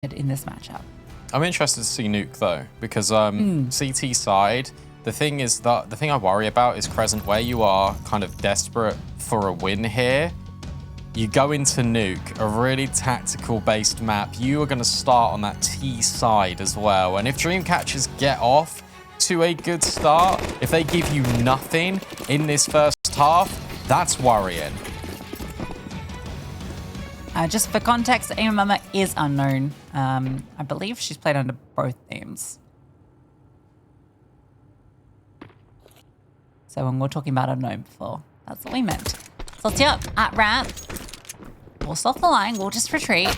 in this matchup. I'm interested to see Nuke though, because CT side, the thing I worry about is Crescent, where you are kind of desperate for a win here. You go into Nuke, a really tactical based map. You are going to start on that T side as well. And if Dreamcatchers get off to a good start, if they give you nothing in this first half, that's worrying. Just for context, Mama is unknown. I believe she's played under both names. So when we're talking about unknown before, that's what we meant. So let's up at ramp. Force off the line, we'll just retreat.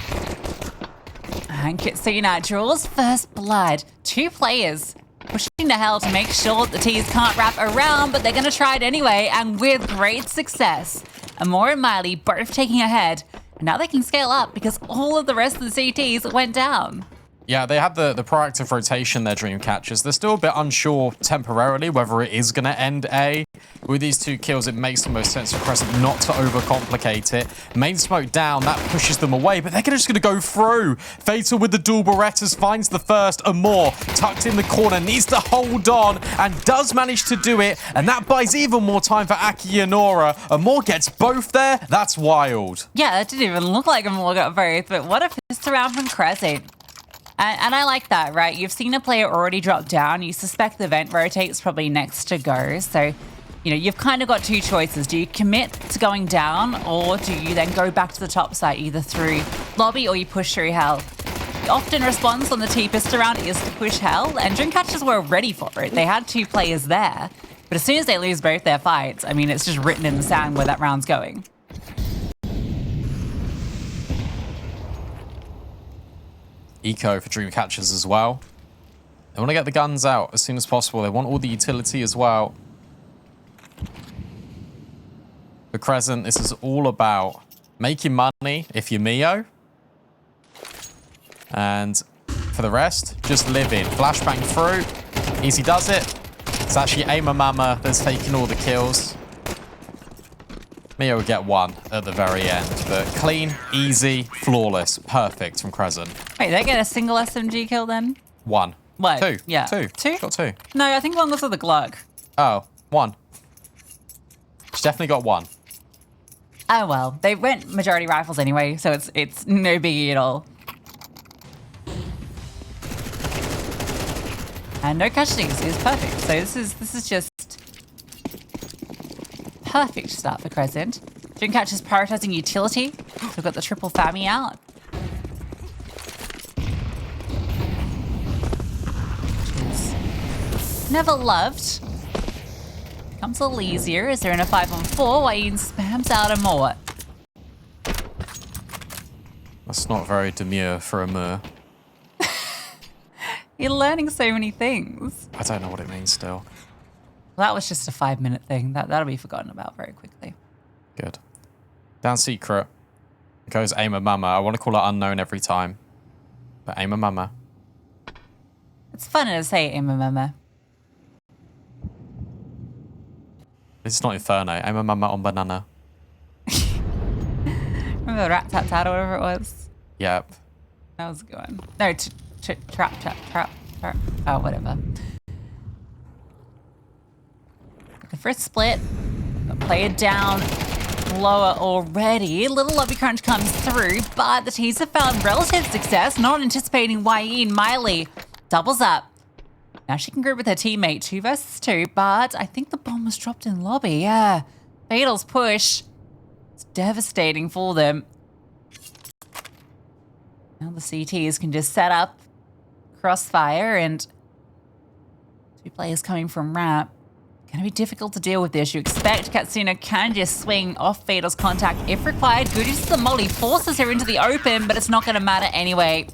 And Kitsuna draws first blood. 2 players pushing to hell to make sure that the T's can't wrap around, but they're going to try it anyway, and with great success. Amor and Miley both taking ahead. And now they can scale up because all of the rest of the CTs went down. Yeah, they have the proactive rotation, their Dreamcatchers. They're still a bit unsure temporarily whether it is going to end A. With these 2 kills, it makes the most sense for Crescent not to overcomplicate it. Main smoke down, that pushes them away, but they're just going to go through. Fatal with the dual Berettas finds the first. Amor, tucked in the corner, needs to hold on and does manage to do it. And that buys even more time for Aki and Nora. Amor gets both there. That's wild. Yeah, that didn't even look like Amor got both, but what a first round from Crescent. And I like that, right? You've seen a player already drop down. You suspect the vent rotate's probably next to go. So, you know, you've kind of got 2 choices. Do you commit to going down, or do you then go back to the top side, either through lobby or you push through hell? The often response on the T-pist round is to push hell, and Dreamcatchers were ready for it. They had 2 players there. But as soon as they lose both their fights, I mean, it's just written in the sand where that round's going. Eco for Dreamcatchers as well. They want to get the guns out as soon as possible. They want all the utility as well. For Crescent, this is all about making money if you're Mio. And for the rest, just living. Flashbang through. Easy does it. It's actually Mama that's taking all the kills. Mio would get 1 at the very end, but clean, easy, flawless, perfect from Crescent. Wait, they get a single SMG kill then? 1. What? 2. Yeah. 2. 2? Got 2. No, I think 1 was with the Glock. Oh, 1. She's definitely got 1. Oh well, they went majority rifles anyway, so it's no biggie at all. And no casualties is perfect. So this is just perfect start for Crescent. Dreamcatchers prioritizing utility. We've got the triple Fammy out. Which is never loved. Becomes a little easier as they're in a 5-on-4 while Ian spams out Amor. That's not very demure for Amor. You're learning so many things. I don't know what it means still. That was just a 5-minute thing. That'll be forgotten about very quickly. Good. Down secret. It goes Mama. I want to call it unknown every time. But Mama. It's funner to say Mama. It's not Inferno. Mama on banana. Remember the rat-tat-tat or whatever it was? Yep. That was a good one. No, trap. Oh, whatever. Looking for a split. Player down lower already. Little lobby crunch comes through, but the T's have found relative success, not anticipating Wayne. Miley doubles up. Now she can group with her teammate 2 versus 2, but I think the bomb was dropped in lobby. Yeah. Fatal's push. It's devastating for them. Now the CTs can just set up crossfire, and 2 players coming from ramp. Gonna be difficult to deal with this. You expect Katsuna can just swing off Fatal's contact if required. Good uses the molly, forces her into the open, but it's not gonna matter anyway.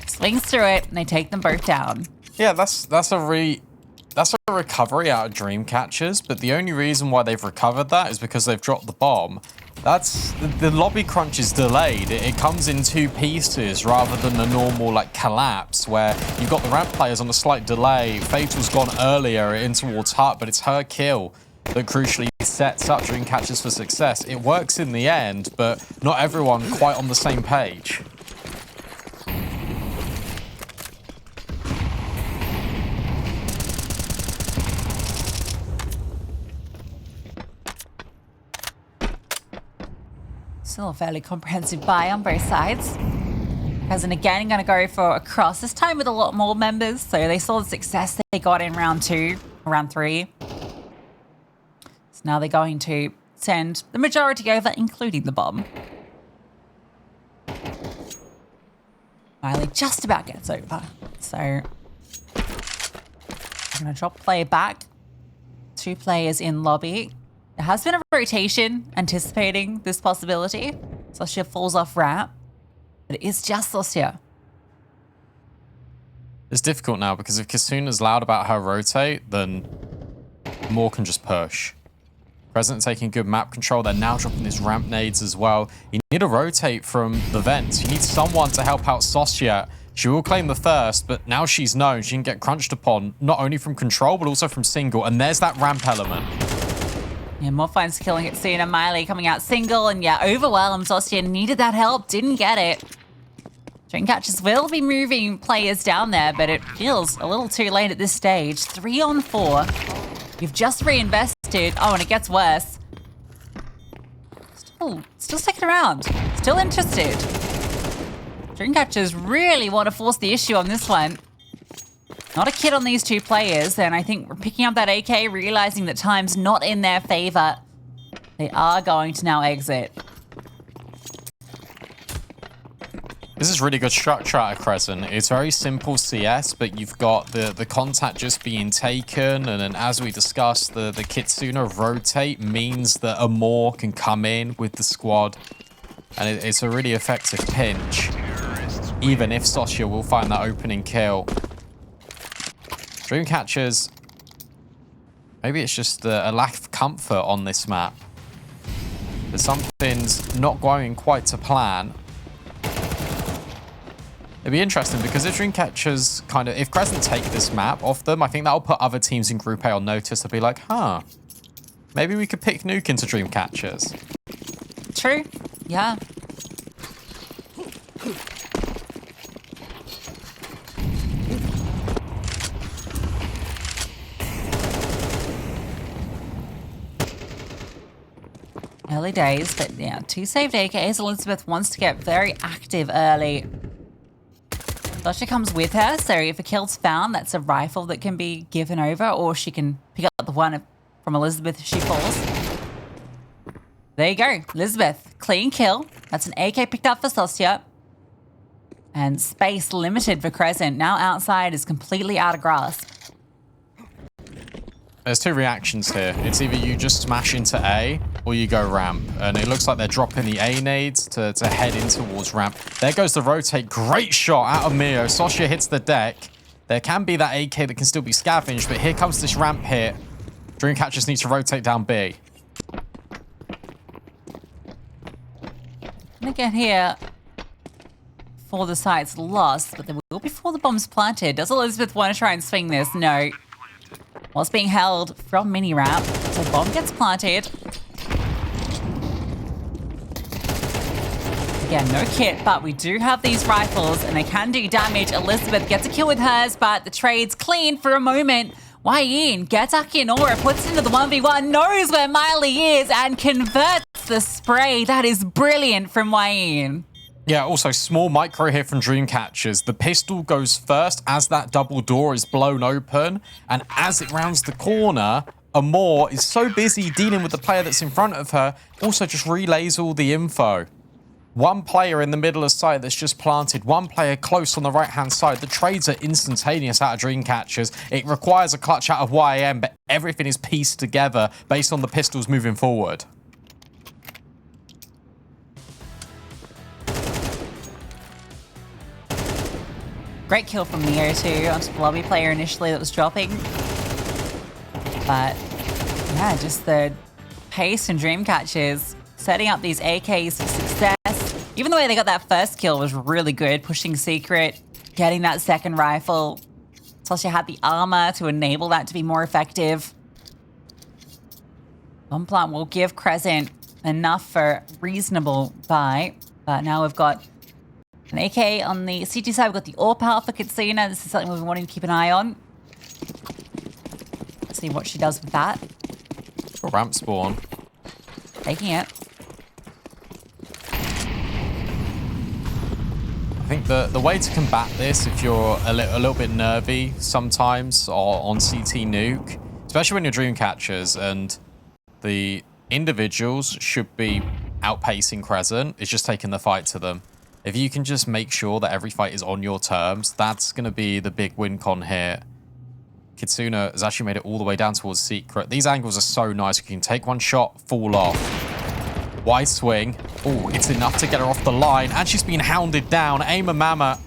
Swings through it, and they take them both down. Yeah, that's a recovery out of Dreamcatchers, but the only reason why they've recovered that is because they've dropped the bomb. That's the lobby crunch is delayed. It comes in 2 pieces rather than a normal like collapse where you've got the ramp players on a slight delay. Fatal's gone earlier in towards Hut, but it's her kill that crucially sets up Dreamcatchers for success. It works in the end, but not everyone quite on the same page. Still a fairly comprehensive buy on both sides. Crescent again going to go for a cross, this time with a lot more members. So they saw the success they got in round 2, round 3. So now they're going to send the majority over, including the bomb. Miley just about gets over. So I'm going to drop player back. 2 players in lobby. There has been a rotation anticipating this possibility. Sosya falls off ramp. But it is just Sosya. It's difficult now because if Kasuna's loud about her rotate, then more can just push. Crescent taking good map control. They're now dropping these ramp nades as well. You need to rotate from the vents. You need someone to help out Sosya. She will claim the first, but now she's known. She can get crunched upon, not only from control, but also from single. And there's that ramp element. Yeah, Morphine's killing it soon. And Miley coming out single. And yeah, overwhelmed. Sosya needed that help. Didn't get it. Dreamcatchers will be moving players down there, but it feels a little too late at this stage. 3 on 4. You've just reinvested. Oh, and it gets worse. Still sticking around. Still interested. Dreamcatchers really want to force the issue on this one. Not a kid on these 2 players, and I think we're picking up that AK, realizing that time's not in their favor. They are going to now exit. This is really good structure out of Crescent. It's very simple CS, but you've got the contact just being taken, and then as we discussed, the Kitsuna rotate means that a more can come in with the squad, and it's a really effective pinch, even if Sosya will find that opening kill. Dreamcatchers, maybe it's just a lack of comfort on this map. That something's not going quite to plan. It'd be interesting because if Dreamcatchers if Crescent take this map off them, I think that'll put other teams in Group A on notice. They'll be like, huh, maybe we could pick Nuke into Dreamcatchers. True. Yeah. Early days, but yeah, 2 saved AKs. Elizabeth wants to get very active early. Sosya comes with her, so if a kill's found, that's a rifle that can be given over, or she can pick up the one from Elizabeth if she falls. There you go, Elizabeth, clean kill. That's an AK picked up for Sosya. And space limited for Crescent. Now outside is completely out of grasp. There's 2 reactions here. It's either you just smash into A or you go ramp. And it looks like they're dropping the A nades to head in towards ramp. There goes the rotate. Great shot out of Mio. Sosya hits the deck. There can be that AK that can still be scavenged, but here comes this ramp hit. Dreamcatchers need to rotate down B. Gonna get here before the site's lost, but they will before the bomb's planted. Does Elizabeth want to try and swing this? No. While it's being held from mini ramp, so bomb gets planted. Again, no kit, but we do have these rifles and they can do damage. Elizabeth gets a kill with hers, but the trade's clean for a moment. Wai-Yin gets Akinora, puts into the 1v1, knows where Miley is, and converts the spray. That is brilliant from Wai-Yin. Yeah, also small micro here from Dreamcatchers. The pistol goes first as that double door is blown open, and as it rounds the corner, Amor is so busy dealing with the player that's in front of her, also just relays all the info. 1 player in the middle of site that's just planted, 1 player close on the right-hand side. The trades are instantaneous out of Dreamcatchers. It requires a clutch out of YM, but everything is pieced together based on the pistols moving forward. Great kill from Neo too, onto the lobby player initially that was dropping. But yeah, just the pace and Dreamcatchers setting up these AKs for success. Even the way they got that first kill was really good, pushing secret, getting that second rifle. Sosya had the armor to enable that to be more effective. Bomb plant will give Crescent enough for reasonable buy, but now we've got an AK on the CT side. We've got the AWP power for Kitsuna. This is something we've been wanting to keep an eye on. Let's see what she does with that. A ramp spawn. Taking it. think the way to combat this, if you're a little bit nervy sometimes on CT Nuke, especially when you're dream catchers and the individuals should be outpacing Crescent, is just taking the fight to them. If you can just make sure that every fight is on your terms, that's going to be the big win con here. Kitsuna has actually made it all the way down towards Secret. These angles are so nice. You can take one shot, fall off. Wide swing. Oh, it's enough to get her off the line. And she's been hounded down. Aima Mama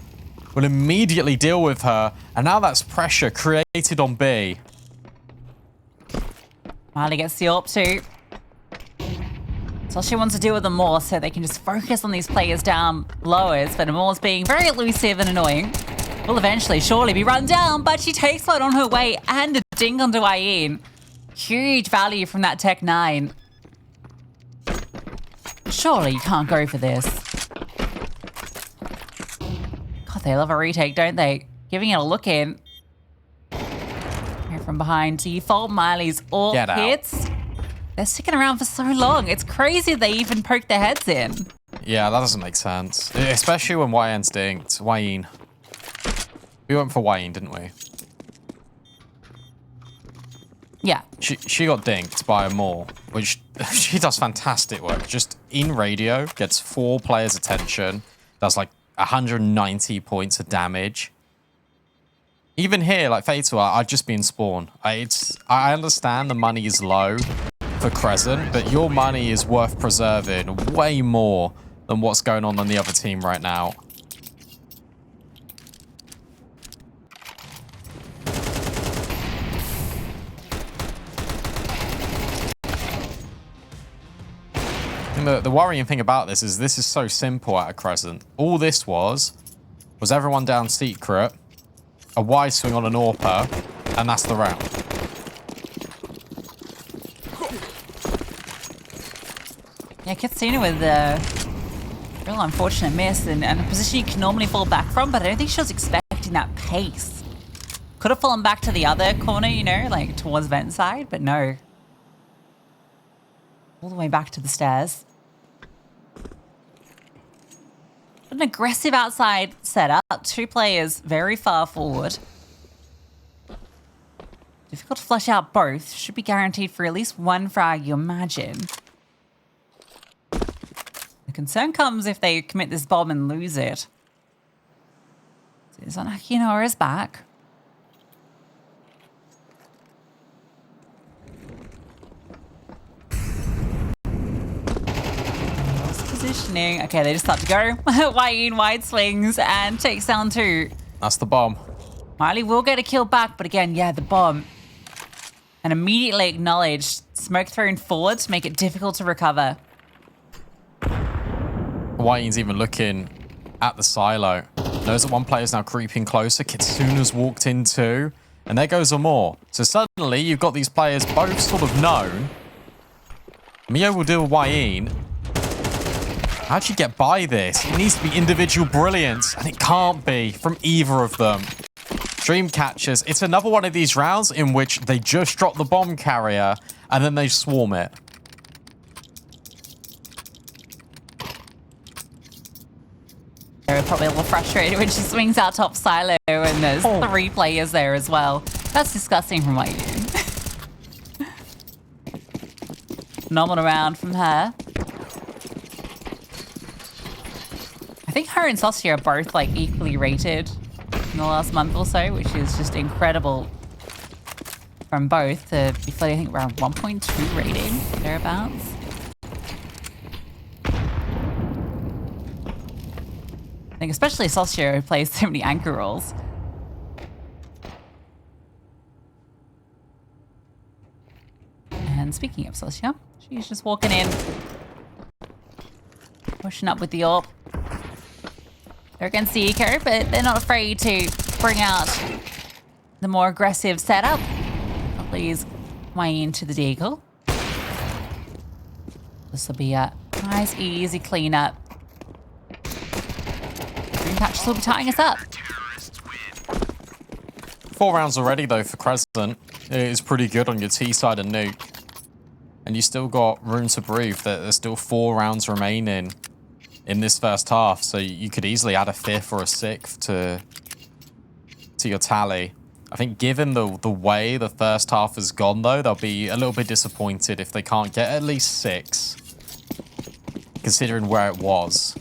will immediately deal with her. And now that's pressure created on B. Marley gets the AWP too. So she wants to deal with them more so they can just focus on these players down lowers. But Amor's being very elusive and annoying. Will eventually surely be run down, but she takes one on her way and a ding onto Ayin. Huge value from that Tech 9. Surely you can't go for this. God, they love a retake, don't they? Giving it a look in. Here from behind, default Miley's all hits. They're sticking around for so long. It's crazy they even poked their heads in. Yeah, that doesn't make sense. Especially when YN's dinked. Wayne. We went for Wayne, didn't we? Yeah. She got dinked by Amor, which she does fantastic work. Just in radio, gets 4 players' attention, does like 190 points of damage. Even here, like Fatal, I'd just be in spawn. I understand the money is low for Crescent, but your money is worth preserving way more than what's going on the other team right now. The worrying thing about this is so simple at a Crescent. All this was everyone down Secret, a wide swing on an AWPer, and that's the round. Yeah, Kitsuna with a real unfortunate miss and a position you can normally fall back from, but I don't think she was expecting that pace. Could have fallen back to the other corner, you know, like towards vent side, but no. All the way back to the stairs. An aggressive outside setup. 2 players very far forward. Difficult to flush out both. Should be guaranteed for at least 1 frag, you imagine. The concern comes if they commit this bomb and lose it. Zanaki Nora's back. Positioning. Okay, they just start to go. Wide swings and takes down 2. That's the bomb. Miley will get a kill back, but again, yeah, the bomb. And immediately acknowledged. Smoke thrown forward to make it difficult to recover. Whiting's even looking at the silo. Knows that one player's now creeping closer. Kitsuna's walked in too. And there goes Amor. So suddenly you've got these players both sort of known. Mio will deal with Wayne. How'd you get by this? It needs to be individual brilliance, and it can't be from either of them. Dream catchers. It's another one of these rounds in which they just drop the bomb carrier, and then they swarm it. They're probably a little frustrated when she swings out top silo, and there's 3 players there as well. That's disgusting from Wayne. Phenomenal round from her. I think her and Saucy are both like equally rated in the last month or so, which is just incredible from both to be floating, I think, around 1.2 rating, thereabouts. I think especially Saucy, who plays so many anchor roles. And speaking of Saucy, she's just walking in, pushing up with the AWP. They're against the eco, but they're not afraid to bring out the more aggressive setup. Please way into the deagle. This will be a nice, easy cleanup. Dream catchers will be tying us up. 4 rounds already, though, for Crescent. It is pretty good on your T side of Nuke. And you still got room to breathe. There's still 4 rounds remaining. in this first half. So you could easily add a 5th or a 6th to your tally. I think given the way the first half has gone, though, they'll be a little bit disappointed if they can't get at least 6, considering where it was.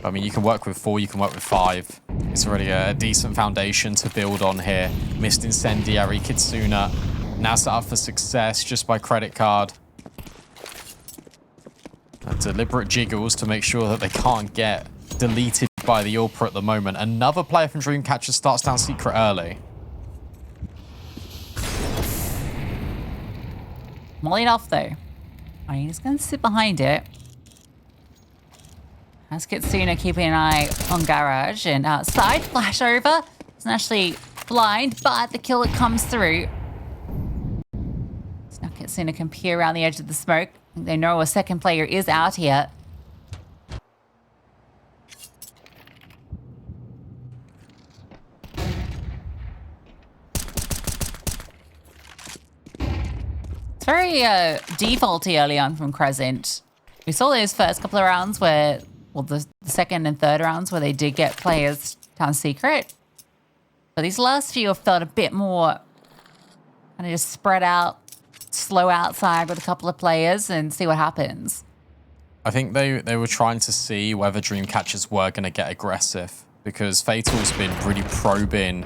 I mean, you can work with 4, you can work with 5. It's already a decent foundation to build on here. Missed Incendiary, Kitsuna. Now set up for success just by credit card. Deliberate jiggles to make sure that they can't get deleted by the Ultra at the moment. Another player from Dreamcatcher starts down Secret early. Mollied off, though. I mean, he's going to sit behind it. As Kitsuna keeping an eye on Garage and outside. Flash over. Doesn't actually blind, but the kill that comes through. So now Kitsuna can peer around the edge of the smoke. They know a second player is out here. It's very defaulty early on from Crescent. We saw those first couple of rounds where, well, the second and third rounds where they did get players down Secret. But these last few have felt a bit more kind of just spread out, slow outside with a couple of players and see what happens. I think they were trying to see whether Dreamcatchers were going to get aggressive, because Fatal's been really probing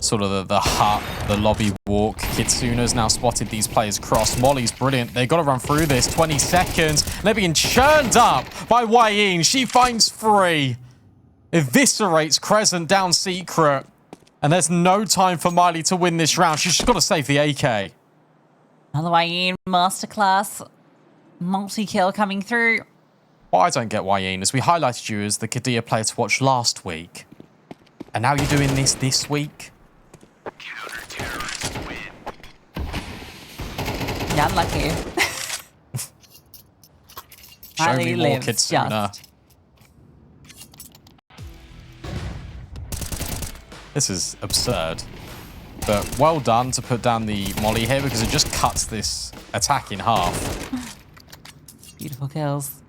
sort of the hut, the lobby walk. Kitsuna's now spotted these players cross. Molly's brilliant. They got to run through this. 20 seconds. They're being churned up by Wayne. She finds 3. Eviscerates Crescent down Secret. And there's no time for Miley to win this round. She's just got to save the AK. Another Wayne masterclass. Multi-kill coming through. What I don't get, Wayne, is we highlighted you as the Kadia player to watch last week. And now you're doing this week? Yeah, unlucky. Show me more Kitsuna. This is absurd. But well done to put down the molly here, because it just cuts this attack in half. Beautiful kills.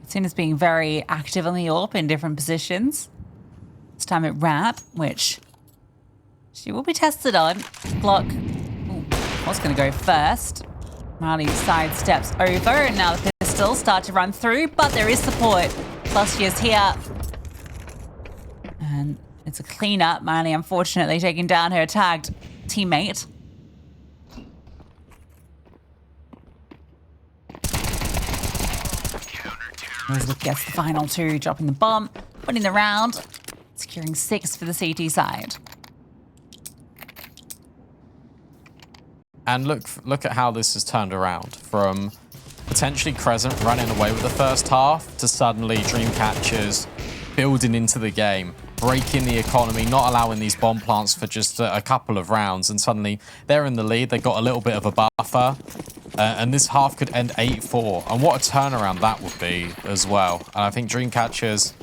Kitsuna's being very active on the AWP in different positions. This time at ramp, which she will be tested on. Glock was going to go first. Marley sidesteps over, and now the pistols start to run through, but there is support. Plus, she is here. And it's a cleanup. Marley, unfortunately, taking down her tagged teammate. Elizabeth gets the final 2, dropping the bomb, winning the round, securing 6 for the CT side. And look at how this has turned around. From potentially Crescent running away with the first half to suddenly Dreamcatchers building into the game, breaking the economy, not allowing these bomb plants for just a couple of rounds. And suddenly they're in the lead. They got a little bit of a buffer. And this half could end 8-4. And what a turnaround that would be as well. And I think Dreamcatchers,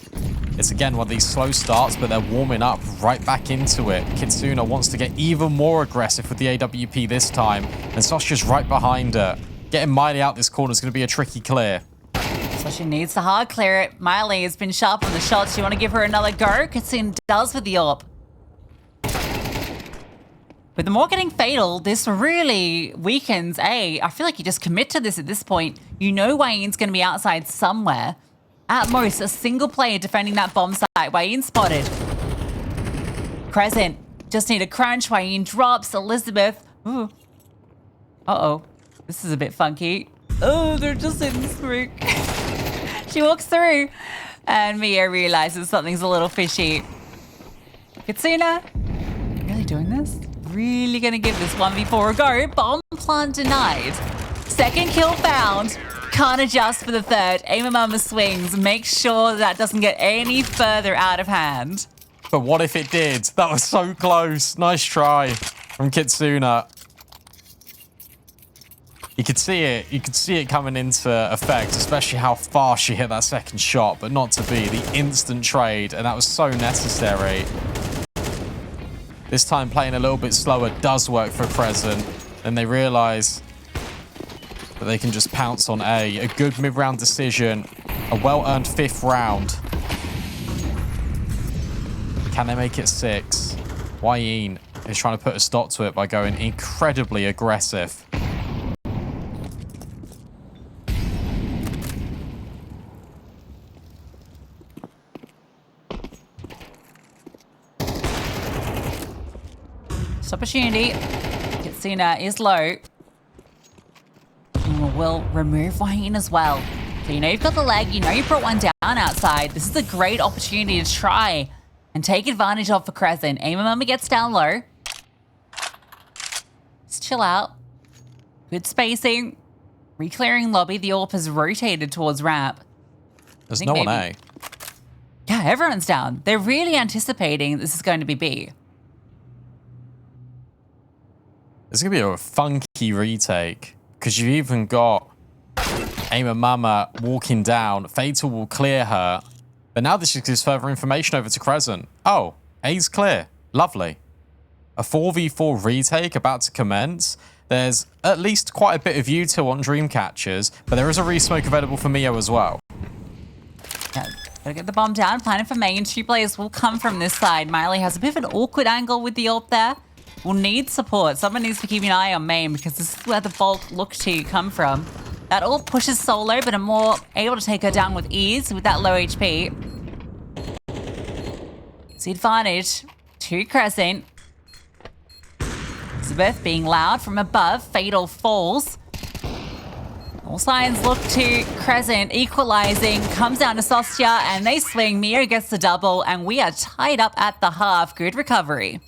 it's again one of these slow starts, but they're warming up right back into it. Kitsuna wants to get even more aggressive with the AWP this time. And Sasha's right behind her. Getting Miley out this corner is going to be a tricky clear. So she needs to hard clear it. Miley has been sharp on the shots. You want to give her another go? Kitsuna does with the AWP. With the more getting fatal, this really weakens A. I feel like you just commit to this at this point. You know Wayne's going to be outside somewhere. At most, a single player defending that bomb site. Wayne spotted. Crescent just need a crunch. Wayne drops. Elizabeth. Ooh. Uh-oh. This is a bit funky. Oh, they're just in the smoke. She walks through. And Mia realizes something's a little fishy. Kitsuna, really doing this? Really gonna give this 1v4 a go. Bomb plant denied. Second kill found. Can't adjust for the third. Aim mama swings. Make sure that doesn't get any further out of hand. But what if it did? That was so close. Nice try from Kitsuna. You could see it. You could see it coming into effect, especially how fast she hit that second shot, but not to be. The instant trade, and that was so necessary. This time playing a little bit slower does work for Crescent. Then they realize that they can just pounce on A. A good mid-round decision. A well-earned 5th round. Can they make it 6? Wayne is trying to put a stop to it by going incredibly aggressive. This opportunity. Kitsuna is low. And will remove Wayne as well. So you know you've got the leg, you know you brought one down outside. This is a great opportunity to try and take advantage of for Crescent. Aim Mama gets down low. Just chill out. Good spacing. Reclearing lobby. The AWP has rotated towards ramp. There's no one A. Yeah, everyone's down. They're really anticipating this is going to be B. It's going to be a funky retake because you've even got Aim Mama walking down. Fatal will clear her. But now this just gives further information over to Crescent. Oh, A's clear. Lovely. A 4v4 retake about to commence. There's at least quite a bit of util on Dreamcatchers, but there is a re-smoke available for Mio as well. Yeah, gotta get the bomb down. Planning for main. 2 players will come from this side. Miley has a bit of an awkward angle with the AWP there. Will need support. Someone needs to keep an eye on main because this is where the bulk look to come from. That all pushes solo, but I'm more able to take her down with ease with that low HP. It's the advantage to Crescent. Elizabeth being loud from above. Fatal falls. All signs look to Crescent equalizing. Comes down to Sostia and they swing. Mio gets the double and we are tied up at the half. Good recovery.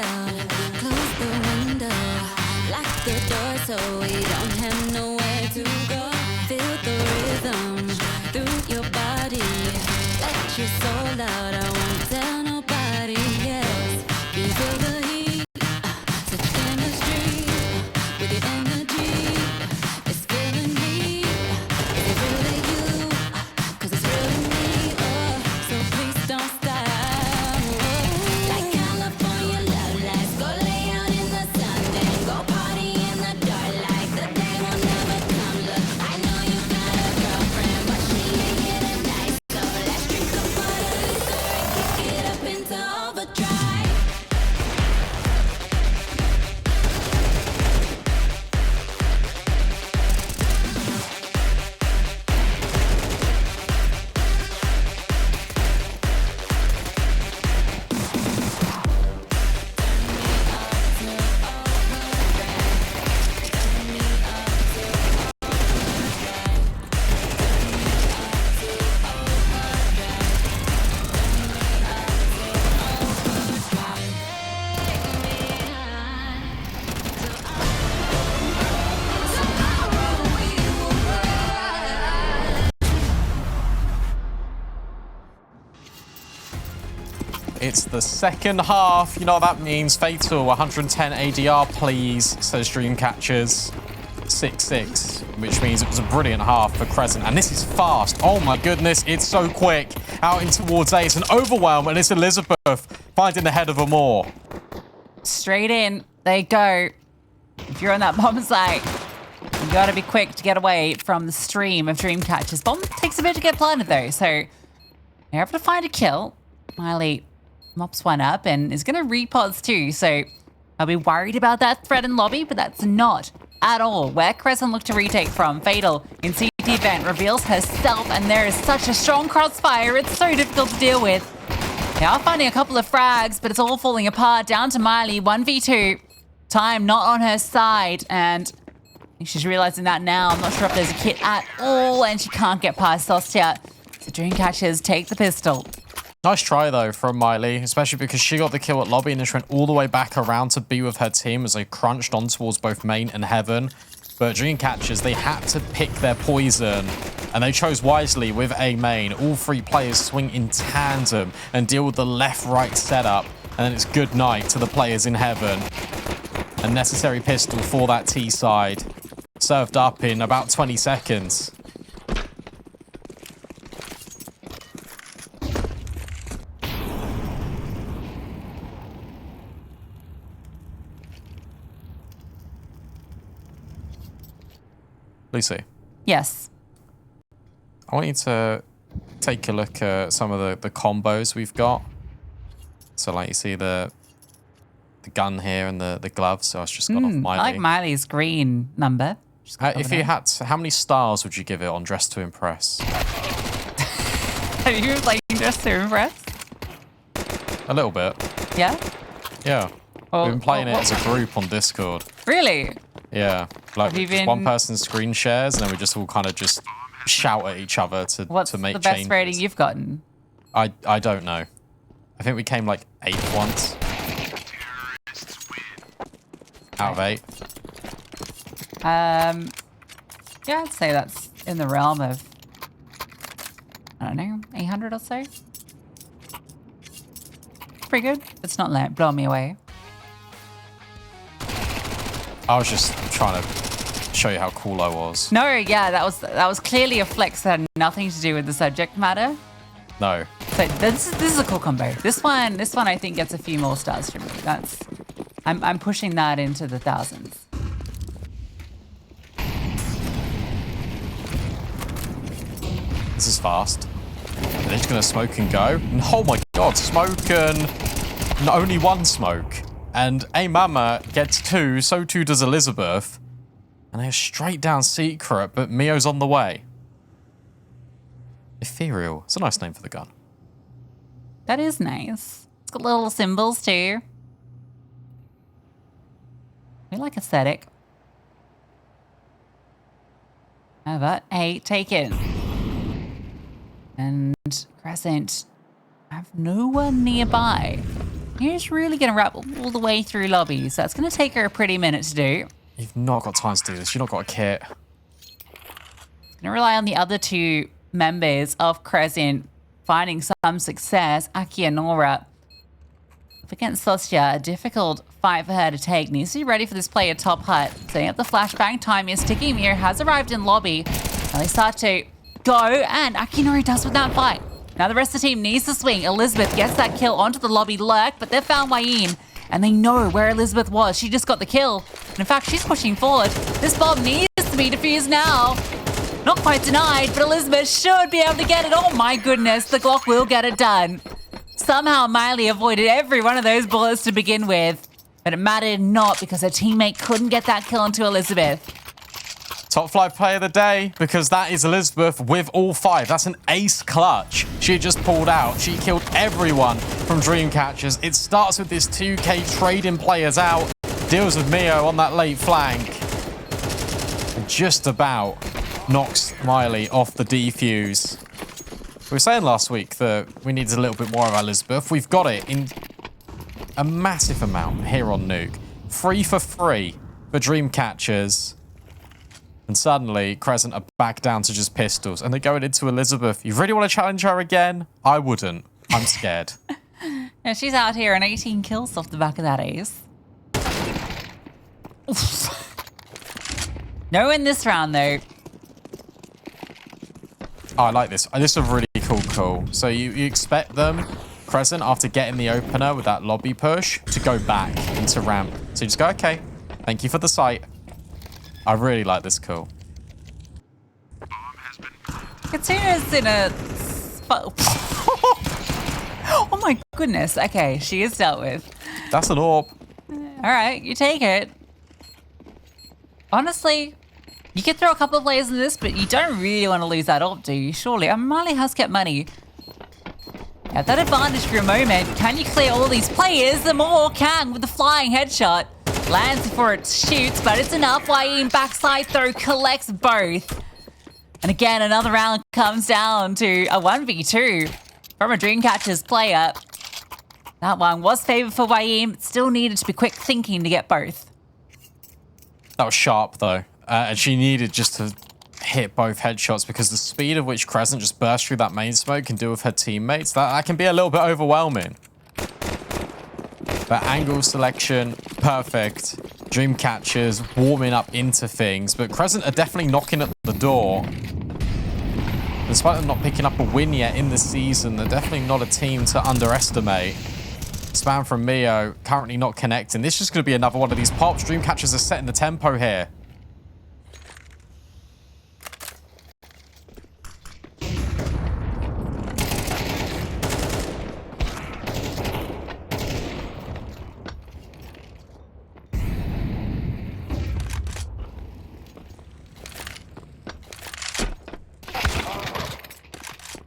out. Close the window, lock the door so we don't have nowhere to go. Feel the rhythm through your body. Let your soul out, I won't tell nobody else. You feel the heat, such chemistry with your energy. It's feeling me. Is it really you? 'Cause it's really me. Oh, so please don't stop. Like California love lights, go lay out in the sun, then go party in the dark like the day will never come. Look, I know you got a girlfriend, but she ain't here tonight, so let's drink some bottle of soda and kick it up into overdrive. It's the second half. You know what that means. Fatal, 110 ADR, please, says Dreamcatchers. 6-6, which means it was a brilliant half for Crescent. And this is fast. Oh my goodness, it's so quick. Out in towards A. It's an overwhelm, and it's Elizabeth finding the head of them all. Straight in. There you go. If you're on that bomb site, you gotta be quick to get away from the stream of Dreamcatchers. Bomb takes a bit to get planted though, so you're able to find a kill. Miley mops one up and is gonna repods too, so I'll be worried about that threat in lobby, but that's not at all where Crescent looked to retake from. Fatal in CT vent reveals herself, and there is such a strong crossfire, it's so difficult to deal with. They are finding a couple of frags, but it's all falling apart. Down to Miley, 1v2. Time not on her side, and I think she's realizing that now. I'm not sure if there's a kit at all, and she can't get past Sostia. So Dreamcatchers take the pistol. Nice try, though, from Miley, especially because she got the kill at lobby and then she went all the way back around to be with her team as they crunched on towards both main and heaven. But Dreamcatchers, they had to pick their poison, and they chose wisely with A main. All three players swing in tandem and deal with the left-right setup, and then it's good night to the players in heaven. A necessary pistol for that T side. Served up in about 20 seconds. Lucy. Yes. I want you to take a look at some of the combos we've got. So like you see the gun here and the gloves. So I was just got off Miley. I like Miley's green number. If you had to, how many stars would you give it on Dress to Impress? Have you been playing Dress to Impress? A little bit. Yeah? Yeah. Well, We've been playing it as a group on Discord. Really? Yeah. Like Have you just one person screen shares and then we just all kind of just shout at each other to make changes. What's the best rating you've gotten? I don't know. I think we came like 8th once. Out of 8. Yeah, I'd say that's in the realm of, I don't know, 800 or so. Pretty good. It's not like blowing me away. I was just trying to show you how cool I was. No, yeah, that was clearly a flex that had nothing to do with the subject matter. No. So this is a cool combo. This one I think gets a few more stars from me. I'm pushing that into the thousands. This is fast. They're just gonna smoke and go. Oh my god, smoke and only one smoke. And A Mama gets 2, so too does Elizabeth. And they're straight down secret, but Mio's on the way. Ethereal. It's a nice name for the gun. That is nice. It's got little symbols too. We like aesthetic. How about A, take it. And Crescent have no one nearby. who's really going to wrap all the way through lobbies. That's going to take her a pretty minute to do. You've not got time to do this. You've not got a kit. Going to rely on the other two members of Crescent finding some success. Aki and Nora up against Sosya, a difficult fight for her to take. Needs to be ready for this player top hut. Setting up the flashbang. Time is ticking. Mir has arrived in lobby. Now they start to go, and Akinori does with that fight. Now the rest of the team needs to swing. Elizabeth gets that kill onto the lobby lurk, but they've found Wayne, and they know where Elizabeth was. She just got the kill. And in fact, she's pushing forward. This bomb needs to be defused now. Not quite denied, but Elizabeth should be able to get it. Oh my goodness, the Glock will get it done. Somehow Miley avoided every one of those bullets to begin with, but it mattered not because her teammate couldn't get that kill onto Elizabeth. Top 5 player of the day, because that is Elizabeth with all 5. That's an ace clutch. She just pulled out. She killed everyone from Dreamcatchers. It starts with this 2K trading players out. Deals with Mio on that late flank. And just about knocks Miley off the defuse. We were saying last week that we needed a little bit more of Elizabeth. We've got it in a massive amount here on Nuke. 3 for 3 for Dreamcatchers. And suddenly, Crescent are back down to just pistols. And they're going into Elizabeth. You really want to challenge her again? I wouldn't. I'm scared. Yeah, she's out here on 18 kills off the back of that ace. No in this round, though. Oh, I like this. This is a really cool call. So you expect them, Crescent, after getting the opener with that lobby push, to go back into ramp. So you just go, okay, thank you for the sight. I really like this call. Katsuna's in a... Oh my goodness. Okay, she is dealt with. That's an AWP. All right, you take it. Honestly, you could throw a couple of players in this, but you don't really want to lose that AWP, do you? Surely. I mean, Miley has kept money. At that advantage for a moment, can you clear all these players? The more can with the flying headshot. Lands before it shoots, but it's enough. Wayne backside throw collects both. And again, another round comes down to a 1v2 from a Dreamcatchers player. That one was favored for Wayne, but still needed to be quick thinking to get both. That was sharp, though. And she needed just to hit both headshots because the speed of which Crescent just burst through that main smoke can do with her teammates, that can be a little bit overwhelming. But angle selection, perfect. Dreamcatchers warming up into things. But Crescent are definitely knocking at the door. Despite them not picking up a win yet in the season, they're definitely not a team to underestimate. Spam from Mio, currently not connecting. This is just going to be another one of these pops. Dreamcatchers are setting the tempo here.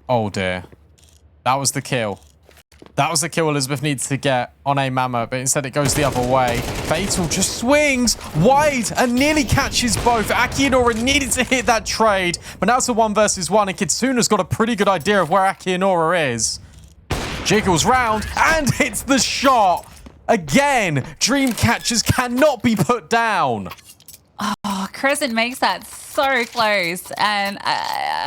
Oh dear. That was the kill. That was the kill Elizabeth needs to get on a Mama, but instead it goes the other way. Fatal just swings wide and nearly catches both. Aki and Nora needed to hit that trade, but now it's a 1 versus 1, and Kitsuna's got a pretty good idea of where Aki and Nora is. Jiggles round and hits the shot. Again, Dreamcatchers cannot be put down. Oh, Crescent makes that so close. And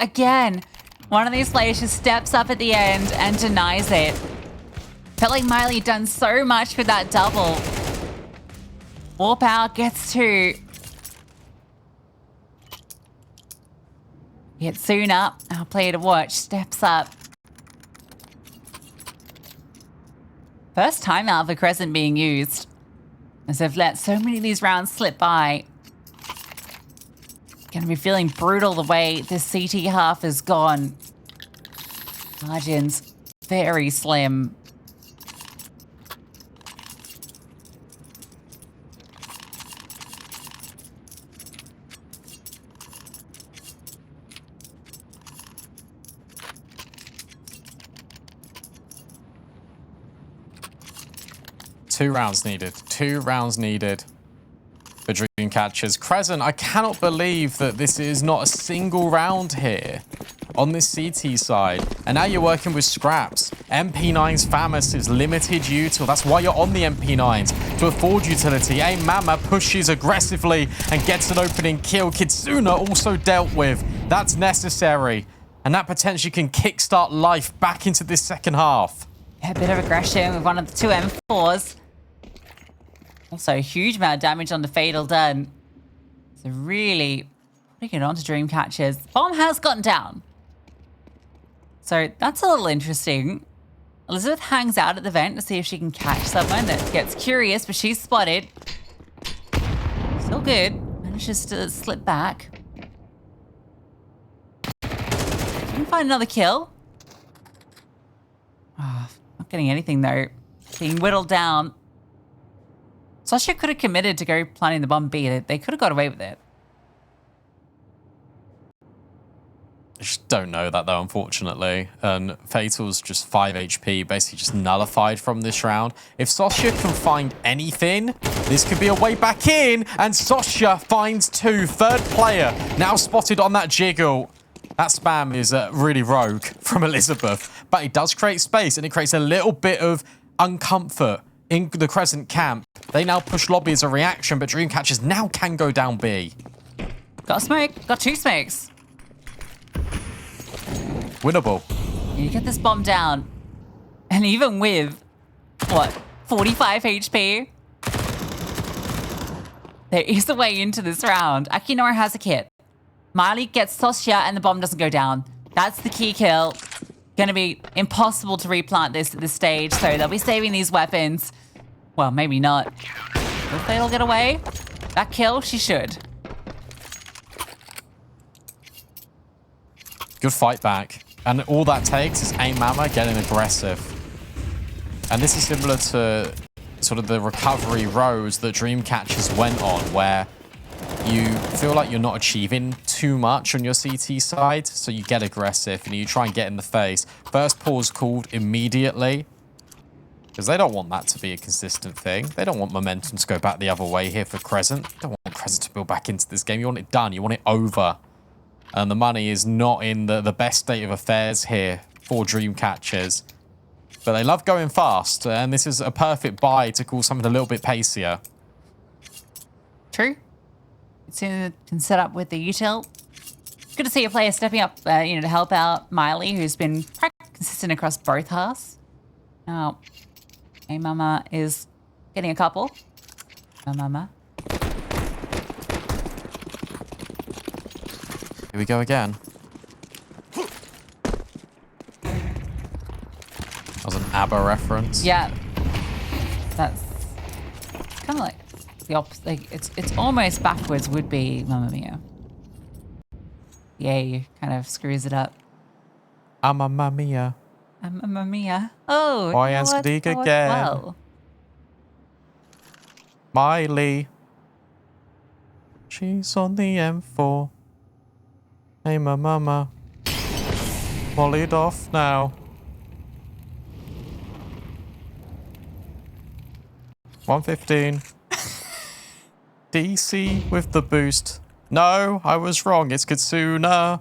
again, one of these players just steps up at the end and denies it. Felt like Miley had done so much with that double. Warp out, gets 2. Yet soon up, our player to watch steps up. First timeout for Crescent being used, as they've let so many of these rounds slip by. Gonna be feeling brutal the way this CT half has gone. Margins very slim. Two rounds needed. 2 rounds needed for Dreamcatchers. Crescent, I cannot believe that this is not a single round here on this CT side. And now you're working with scraps. MP9's Famous is limited util. That's why you're on the MP9s, to afford utility. A Mama pushes aggressively and gets an opening kill. Kitsuna also dealt with. That's necessary. And that potentially can kickstart life back into this second half. Yeah, a bit of aggression with one of the two M4s. Also, a huge amount of damage on the Fatal done. So really putting it on to Dreamcatchers. Bomb has gotten down. So that's a little interesting. Elizabeth hangs out at the vent to see if she can catch someone that gets curious, but she's spotted. Still good. Manages to slip back. Can find another kill. Oh, not getting anything though. Being whittled down. Sasha could have committed to go planting the bomb B. They could have got away with it. I just don't know that though, unfortunately. And Fatal's just 5 HP, basically just nullified from this round. If Sasha can find anything, this could be a way back in. And Sasha finds two. Third player now spotted on that jiggle. That spam is really rogue from Elizabeth. But it does create space, and it creates a little bit of uncomfort in the Crescent camp. They now push lobby as a reaction, but Dreamcatchers now can go down B. Got a smoke. Got two smokes. Winnable. You get this bomb down. And even with, what, 45 HP? There is a way into this round. Akinora has a kit. Miley gets Sasha and the bomb doesn't go down. That's the key kill. Gonna be impossible to replant this at this stage, so they'll be saving these weapons. Well, maybe not. Will Fatal get away? That kill, she should. Good fight back. And all that takes is A Mama getting aggressive. And this is similar to sort of the recovery rows that Dreamcatchers went on, where you feel like you're not achieving too much on your CT side, so you get aggressive and you try and get in the face. First pause called immediately, because they don't want that to be a consistent thing. They don't want momentum to go back the other way here for Crescent. They don't want Crescent to build back into this game. You want it done. You want it over. And the money is not in the best state of affairs here for Dreamcatchers. But they love going fast, and this is a perfect buy to call something a little bit pacier. True. Soon can set up with the util. Good to see a player stepping up, to help out Miley, who's been quite consistent across both halves. Now, A Mama is getting a couple. A Mama. Here we go again. That was an ABBA reference. Yeah. That's kind of like the opposite. Like it's almost backwards would be Mamma Mia. Yeah, kind of screws it up. Mamma Mia. Mamma Mia. Oh, Boy you know and what? speak That worked again. well. Miley. She's on the M4. Hey, my mama. Volleyed off now. 115. DC with the boost. No, I was wrong. It's Kitsuna.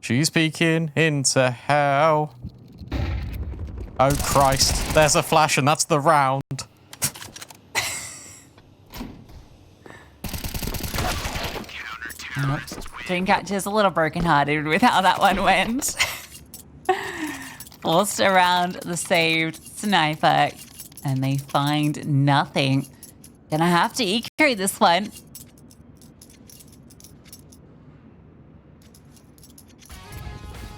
She's peeking into hell. Oh, Christ. There's a flash, and that's the round. Dreamcatcher's a little brokenhearted with how that one went. Forced around the saved sniper, and they find nothing. Gonna have to EQ this one.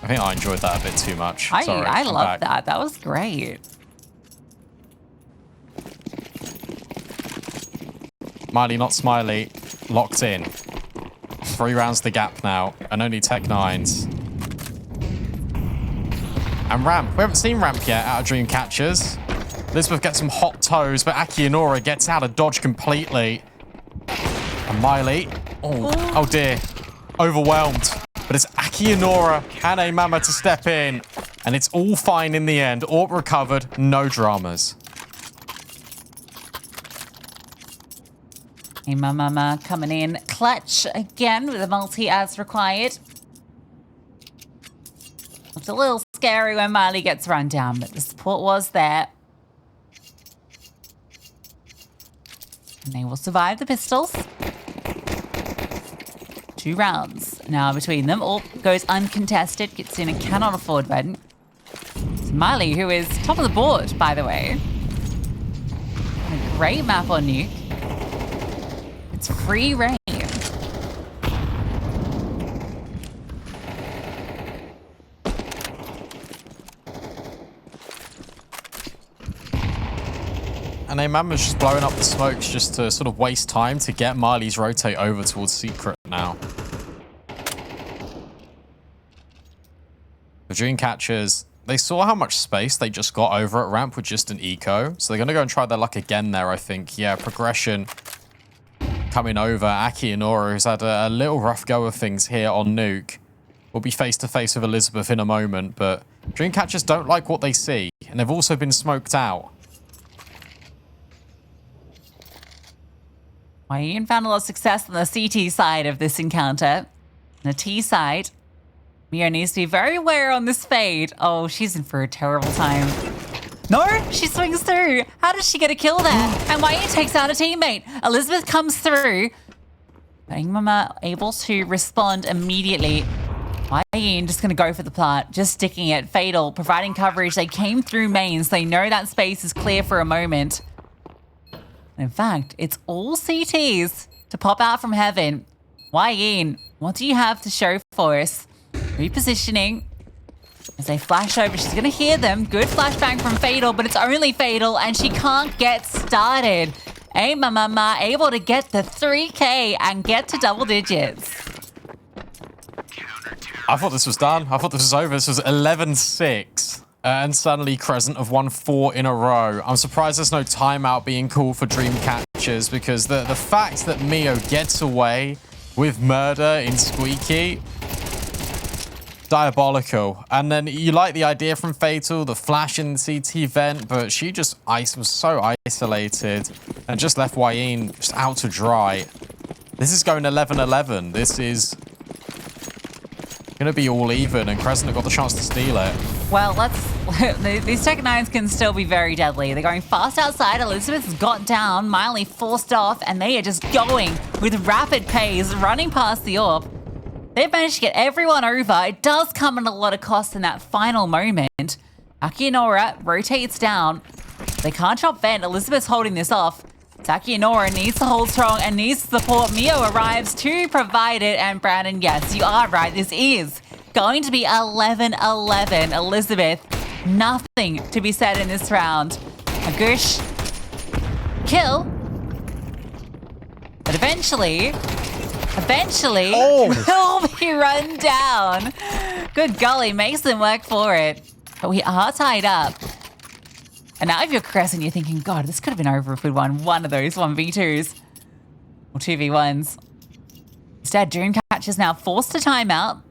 I think I enjoyed that a bit too much. I I'm love back. that. That was great. Miley, not Smiley. Locked in. 3 rounds the gap now, and only Tech 9s. And Ramp. We haven't seen Ramp yet out of Dreamcatchers. Elizabeth gets some hot toes, but Akinora gets out of dodge completely. And Miley. Oh dear. Overwhelmed. But it's Akinora and A Mama to step in. And it's all fine in the end. All recovered. No dramas. Hey, Mama coming in clutch again with a multi as required. It's a little scary when Miley gets run down, but the support was there. And they will survive the pistols. 2 rounds now between them. All goes uncontested. Gets in and cannot afford win. It's Miley, who is top of the board, by the way. A great map on Nuke. It's free reign. And Aman was just blowing up the smokes just to sort of waste time to get Miley's rotate over towards Secret now. The Dreamcatchers, they saw how much space they just got over at ramp with just an eco. So they're going to go and try their luck again there, I think. Yeah, progression coming over. Aki and Nora, who's had a little rough go of things here on Nuke, will be face-to-face with Elizabeth in a moment. But Dreamcatchers don't like what they see. And they've also been smoked out. Well, Ian found a lot of success on the CT side of this encounter. On the T side, Mio needs to be very aware on this fade. Oh, she's in for a terrible time. No, she swings through. How does she get a kill there? And Wayne takes out a teammate. Elizabeth comes through. Mama able to respond immediately. Wayne just going to go for the plant, just sticking it. Fatal, providing coverage. They came through mains. They know that space is clear for a moment. In fact, it's all CTs to pop out from heaven. Wayne, what do you have to show for us? Repositioning. As they flash over, she's going to hear them. Good flashbang from Fatal, but it's only Fatal, and she can't get started. Hey, Mama, able to get the 3K and get to double digits. I thought this was done. I thought this was over. This was 11-6. And suddenly Crescent have won 4 in a row. I'm surprised there's no timeout being called for Dreamcatchers, because the fact that Mio gets away with murder in Squeaky, diabolical. And then you like the idea from Fatal, the flash in the CT vent, but she just was so isolated and just left Wayne just out to dry. This is going 11-11. This is going to be all even, and Crescent have got the chance to steal it. Well, these Tech 9s can still be very deadly. They're going fast outside. Elizabeth's got down, Miley forced off, and they are just going with rapid pace, running past the orb. They've managed to get everyone over. It does come at a lot of cost in that final moment. Akianora rotates down. They can't drop vent. Elizabeth's holding this off. Akianora needs to hold strong and needs support. Mio arrives to provide it. And Brandon, yes, you are right. This is going to be 11-11. Elizabeth, nothing to be said in this round. A Gush kill. But eventually will be run down. Good golly, makes them work for it. But we are tied up. And now if you're Crescent, you're thinking, God, this could have been over if we'd won one of those 1v2s. Or 2v1s. Instead, Dreamcatchers now forced to timeout.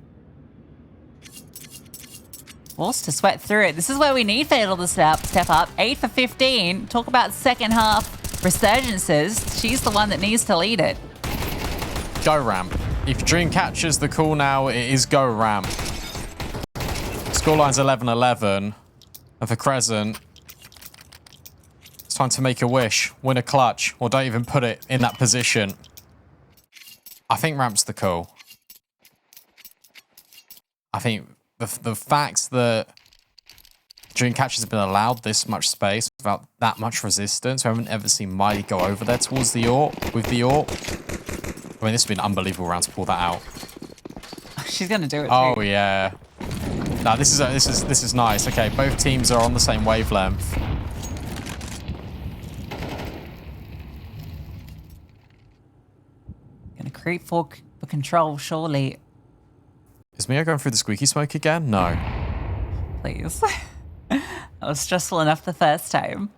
Forced to sweat through it. This is where we need Fatal to step up. 8 for 15. Talk about second half resurgences. She's the one that needs to lead it. Go ramp. If Dreamcatcher's the call now, it is go ramp. Scoreline's 11-11. And for Crescent, it's time to make a wish, win a clutch, or don't even put it in that position. I think ramp's the call. I think the fact that Dreamcatchers have been allowed this much space without that much resistance, we haven't ever seen Miley go over there towards the AWP with the AWP. I mean, this has been an unbelievable round to pull that out. She's gonna do it too. Oh yeah. No, this is nice. Okay, both teams are on the same wavelength. Gonna creep for control, surely. Is Mio going through the squeaky smoke again? No. Please. That was stressful enough the first time.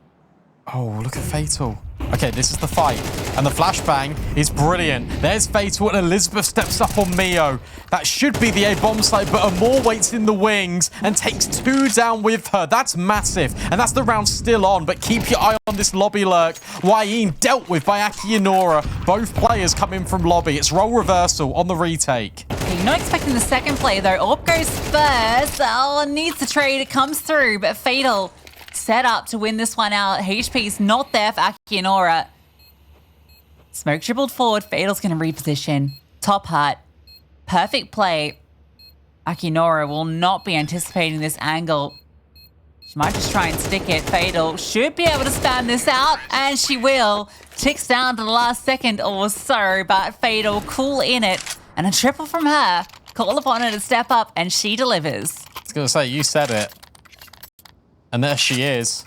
Oh, look at Fatal. Okay, this is the fight. And the flashbang is brilliant. There's Fatal, and Elizabeth steps up on Mio. That should be the A-bomb site, but Amor waits in the wings and takes 2 down with her. That's massive. And that's the round still on, but keep your eye on this lobby lurk. Wayne dealt with by Aki and Nora. Both players come in from lobby. It's role reversal on the retake. Okay, not expecting the second play though. Orb goes first. Oh, needs the trade. It comes through, but Fatal set up to win this one out. HP's not there for Aki and Aura. Smoke dribbled forward. Fatal's going to reposition. Top hut. Perfect play. Akinora will not be anticipating this angle. She might just try and stick it. Fatal should be able to spam this out, and she will. Ticks down to the last second or so, but Fatal cool in it. And a triple from her. Call upon her to step up, and she delivers. I was going to say, you said it. And there she is.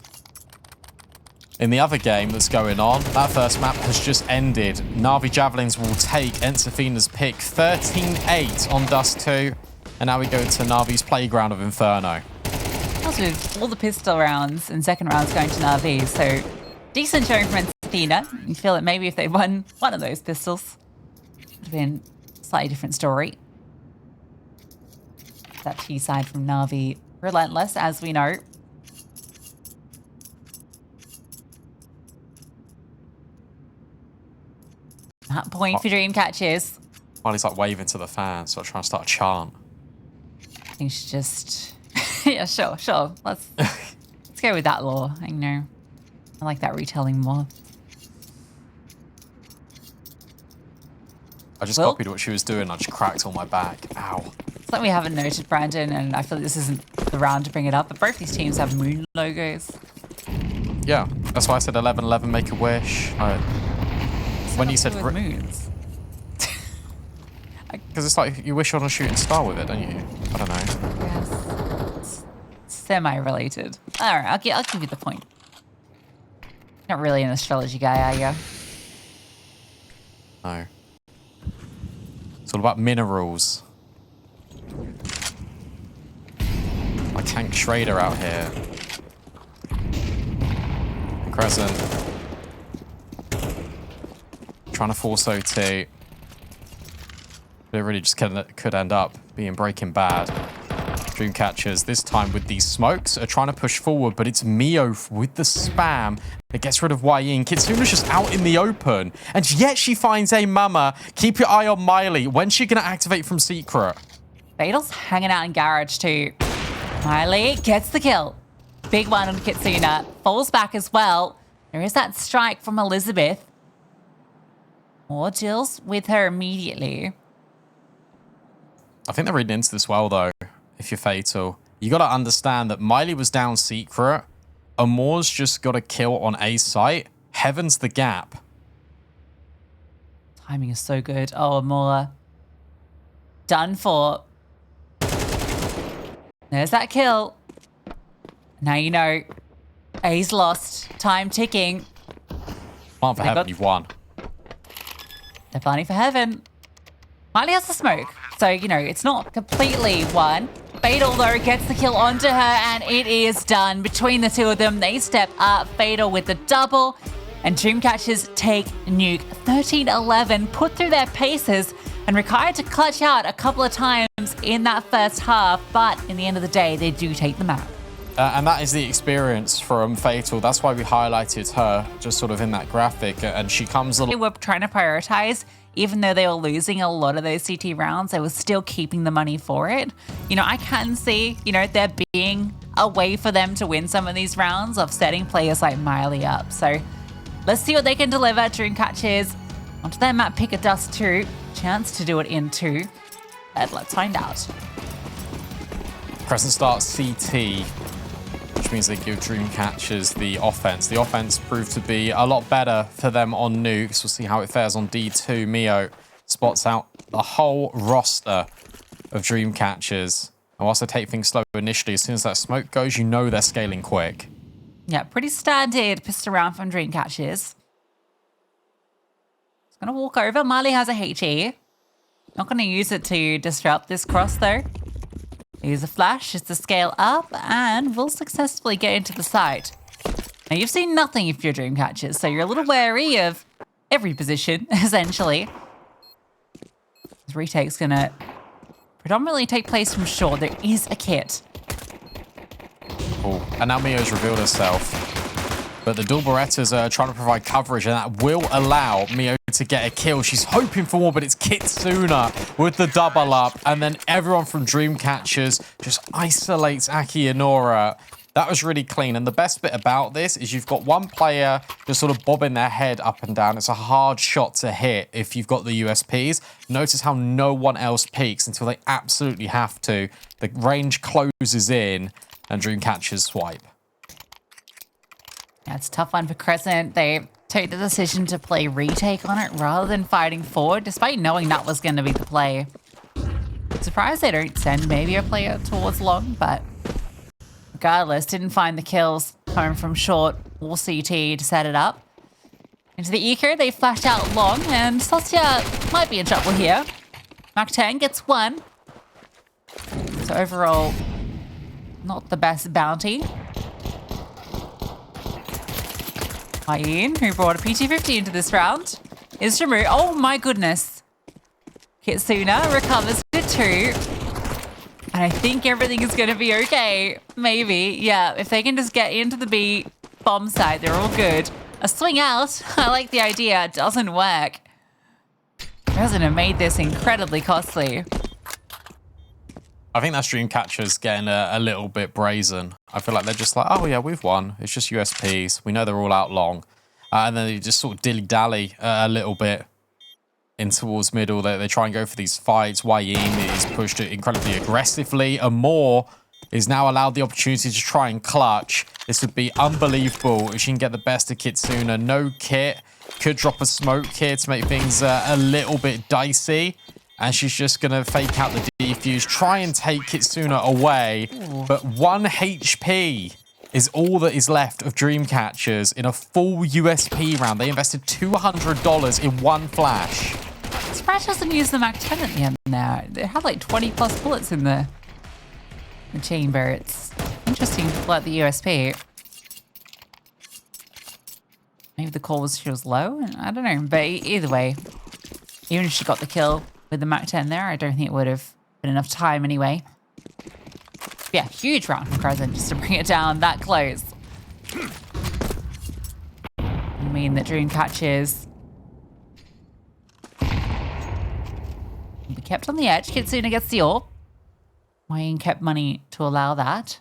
In the other game that's going on, that first map has just ended. Na'Vi Javelins will take Ensafina's pick 13-8 on Dust2. And now we go to Na'Vi's Playground of Inferno. Also, with all the pistol rounds and second rounds going to Na'Vi, so decent showing from Ensafina. You feel that maybe if they won one of those pistols, it would have been a slightly different story. That T side from Na'Vi, relentless, as we know. That point for Dreamcatchers. While he's like waving to the fans, so I'm trying to start a chant. I think she's just... yeah, sure. Let's go with that lore. I know. I like that retelling more. I just copied what she was doing. I just cracked on my back. Ow. It's like we haven't noted, Brandon, and I feel like this isn't the round to bring it up, but both these teams have moon logos. Yeah, that's why I said 11-11, make a wish. When you said moons. Because it's like you wish on a shooting star with it, don't you? I don't know. Yes. It's semi-related. All right, I'll give you the point. Not really an astrology guy, are you? No. It's all about minerals. My Tank Schrader out here. And Crescent. Trying to force OT. But it really just could end up being Breaking Bad. Dreamcatchers, this time with these smokes, are trying to push forward, but it's Mio with the spam that gets rid of Yin. Kitsuna's just out in the open, and yet she finds a mama. Keep your eye on Miley. When's she going to activate from Secret? Fatal's hanging out in Garage too. Miley gets the kill. Big one on Kitsuna. Falls back as well. There is that strike from Elizabeth. More deals with her immediately. I think they're reading into this well, though, if you're Fatal. You got to understand that Miley was down Secret. Amor's just got a kill on A site. Heaven's the gap. Timing is so good. Oh, Amor. Done for. There's that kill. Now you know. A's lost. Time ticking. Plan for Heaven, you've won. They're planning for Heaven. Miley has the smoke. So, you know, it's not completely won. Fatal, though, gets the kill onto her, and it is done. Between the two of them, they step up. Fatal with the double, and Dreamcatchers take Nuke. 13-11, put through their paces, and required to clutch out a couple of times in that first half, but in the end of the day, they do take the map. And that is the experience from Fatal. That's why we highlighted her just sort of in that graphic, and she comes a little... They were trying to prioritize. Even though they were losing a lot of those CT rounds, they were still keeping the money for it. You know, I can see, you know, there being a way for them to win some of these rounds of setting players like Miley up. So let's see what they can deliver. Dreamcatchers onto their map pick a Dust2. Chance to do it in 2. And let's find out. Crescent starts CT, which means they give Dreamcatchers the offense. The offense proved to be a lot better for them on nukes. We'll see how it fares on D2. Mio spots out the whole roster of Dreamcatchers. And whilst they take things slow initially, as soon as that smoke goes, you know they're scaling quick. Yeah, pretty standard pistol round from Dreamcatchers. It's going to walk over. Miley has a HE. Not going to use it to disrupt this cross, though. Use a flash just to scale up, and will successfully get into the site. Now, you've seen nothing if you're Dreamcatchers, so you're a little wary of every position, essentially. This retake's going to predominantly take place from short. There is a kit. Oh, and now Mio's revealed herself. But the dual Berettas are trying to provide coverage, and that will allow Mio to get a kill. She's hoping for more, but it's Kitsuna with the double up. And then everyone from Dreamcatchers just isolates Aki Inora. That was really clean. And the best bit about this is you've got one player just sort of bobbing their head up and down. It's a hard shot to hit if you've got the USPs. Notice how no one else peeks until they absolutely have to. The range closes in and Dreamcatchers swipe. Yeah, it's a tough one for Crescent. They took the decision to play retake on it rather than fighting forward, despite knowing that was going to be the play. Surprised they don't send maybe a player towards long, but regardless, didn't find the kills coming from short or CT to set it up. Into the eco, they flashed out long, and Sosya might be in trouble here. Mac 10 gets one. So overall, not the best bounty. Ian, who brought a PT-50 into this round, is Shamu. Oh my goodness. Kitsuna recovers to 2. And I think everything is going to be okay. Maybe. Yeah, if they can just get into the B bomb site, they're all good. A swing out. I like the idea. It doesn't work. Crescent have made this incredibly costly. I think that's Dreamcatchers getting a little bit brazen. I feel like they're just like, oh yeah, we've won. It's just USPs. We know they're all out long. And then they just sort of dilly-dally a little bit in towards middle. They try and go for these fights. Waim is pushed incredibly aggressively. And Moore is now allowed the opportunity to try and clutch. This would be unbelievable if she can get the best of Kitsuna. No kit. Could drop a smoke here to make things a little bit dicey. And she's just going to fake out the defuse, try and take Kitsuna away. But 1 HP is all that is left of Dreamcatchers in a full USP round. They invested $200 in 1 flash. Sprash doesn't use the Mac 10 at the end there. They had like 20 plus bullets in the chamber. It's interesting to pull out the USP. Maybe the call was she was low? I don't know. But either way, even if she got the kill with the Mac 10 there, I don't think it would have been enough time anyway. Yeah, huge round from Crescent just to bring it down that close. I mean that Dreamcatchers will be kept on the edge. Kitsuna gets the AWP. Wayne kept money to allow that.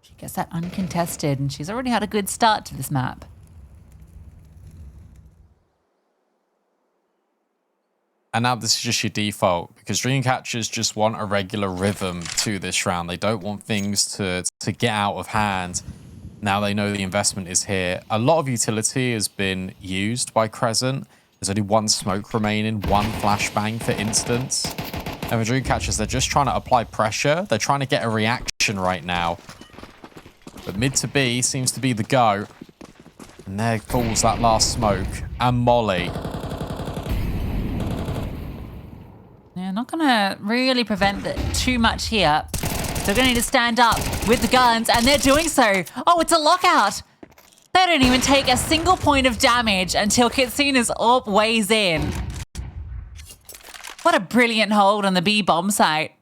She gets that uncontested, and she's already had a good start to this map. And now this is just your default, because Dreamcatchers just want a regular rhythm to this round. They don't want things to get out of hand. Now they know the investment is here. A lot of utility has been used by Crescent. There's only 1 smoke remaining, 1 flashbang for instance. And for Dreamcatchers, they're just trying to apply pressure. They're trying to get a reaction right now. But mid to B seems to be the go. And there falls that last smoke. And Molly. Yeah, not going to really prevent too much here. They're going to need to stand up with the guns, and they're doing so. Oh, it's a lockout. They don't even take a single point of damage until Kitsuna's AWP weighs in. What a brilliant hold on the B bomb site.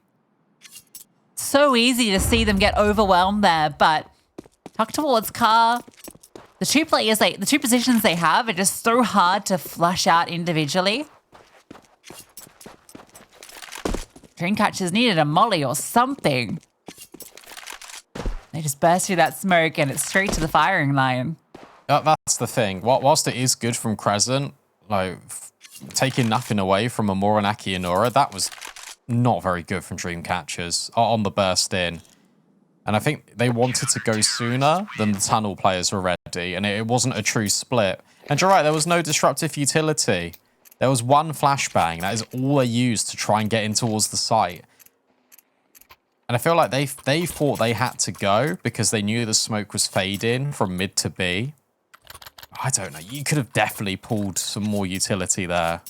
So easy to see them get overwhelmed there, but tuck towards car. The two positions they have are just so hard to flush out individually. Dreamcatchers needed a molly or something. They just burst through that smoke and it's straight to the firing line. That's the thing. Whilst it is good from Crescent, like taking nothing away from Amora and Aki Inora, that was not very good from Dreamcatchers on the burst in. And I think they wanted to go sooner than the tunnel players were ready, and it wasn't a true split. And you're right, there was no disruptive utility. There was 1 flashbang. That is all they used to try and get in towards the site. And I feel like they thought they had to go because they knew the smoke was fading from mid to B. I don't know. You could have definitely pulled some more utility there.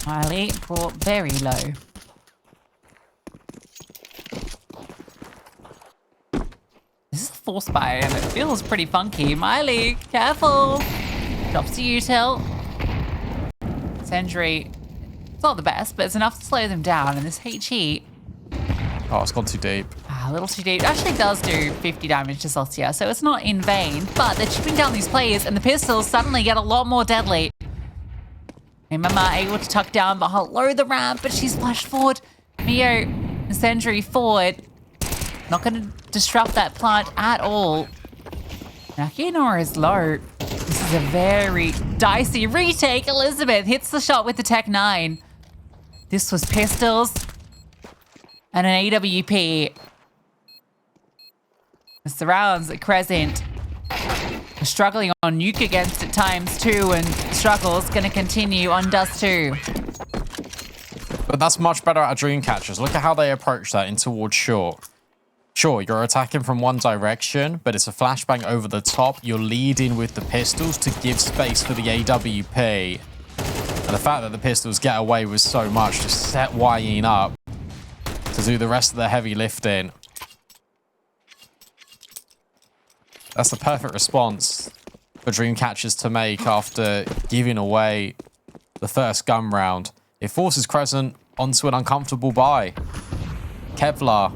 Miley brought very low. This is a force buy, and it feels pretty funky. Miley, careful. Drops to util. Sentry, it's not the best, but it's enough to slow them down. And this HE, Oh, it's gone too deep. a little too deep. Actually does do 50 damage to Celestia, so it's not in vain. But they're chipping down these players, and the pistols suddenly get a lot more deadly. And Mama able to tuck down below the ramp, but she's flashed forward. Mio and Sentry forward. Not going to disrupt that plant at all. Nakinora is low. This is a very dicey retake. Elizabeth hits the shot with the Tech 9. This was pistols and an AWP. It's the rounds at Crescent. We're struggling on Nuke against at times too, and struggle's going to continue on Dust2. But that's much better out of Dreamcatchers. Look at how they approach that in towards short. Sure, you're attacking from one direction, but it's a flashbang over the top. You're leading with the pistols to give space for the AWP. And the fact that the pistols get away with so much just set YE up to do the rest of the heavy lifting. That's the perfect response for Dreamcatchers to make after giving away the first gun round. It forces Crescent onto an uncomfortable buy. Kevlar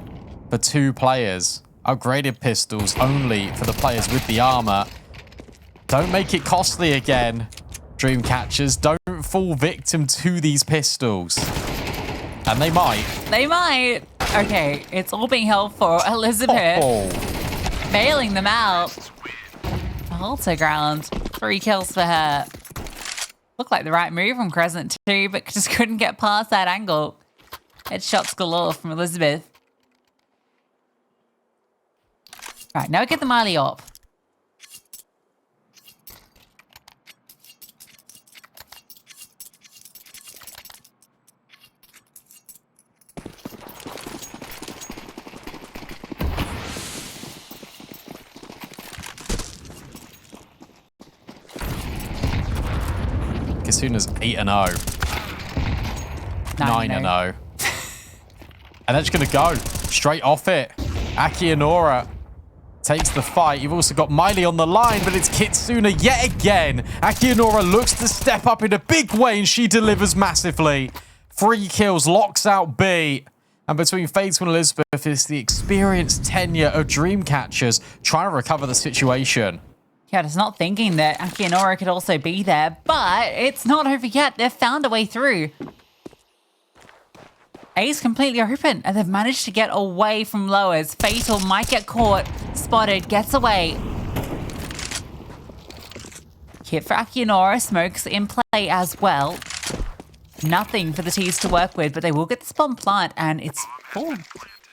for 2 players. Upgraded pistols only for the players with the armor. Don't make it costly again, Dreamcatchers. Don't fall victim to these pistols. And they might. They might. Okay, it's all being held for Elizabeth. Oh. Bailing them out. Alter ground. 3 kills for her. Looked like the right move from Crescent too, but just couldn't get past that angle. Headshots galore from Elizabeth. Right, now get the Miley up. Kasuna's 8-0. 9-0. And they're just going to go straight off it. Akionora takes the fight. You've also got Miley on the line, but it's Kitsuna yet again. Akionora looks to step up in a big way, and she delivers massively. 3 kills, locks out B. And between Fatal and Elizabeth is the experienced tenure of Dreamcatchers trying to recover the situation. Yeah, just not thinking that Akionora could also be there, but it's not over yet. They've found a way through. A's completely open, and they've managed to get away from lowers. Fatal might get caught, spotted, gets away. Hit for Akionora, smokes in play as well. Nothing for the T's to work with, but they will get the spawn plant, and it's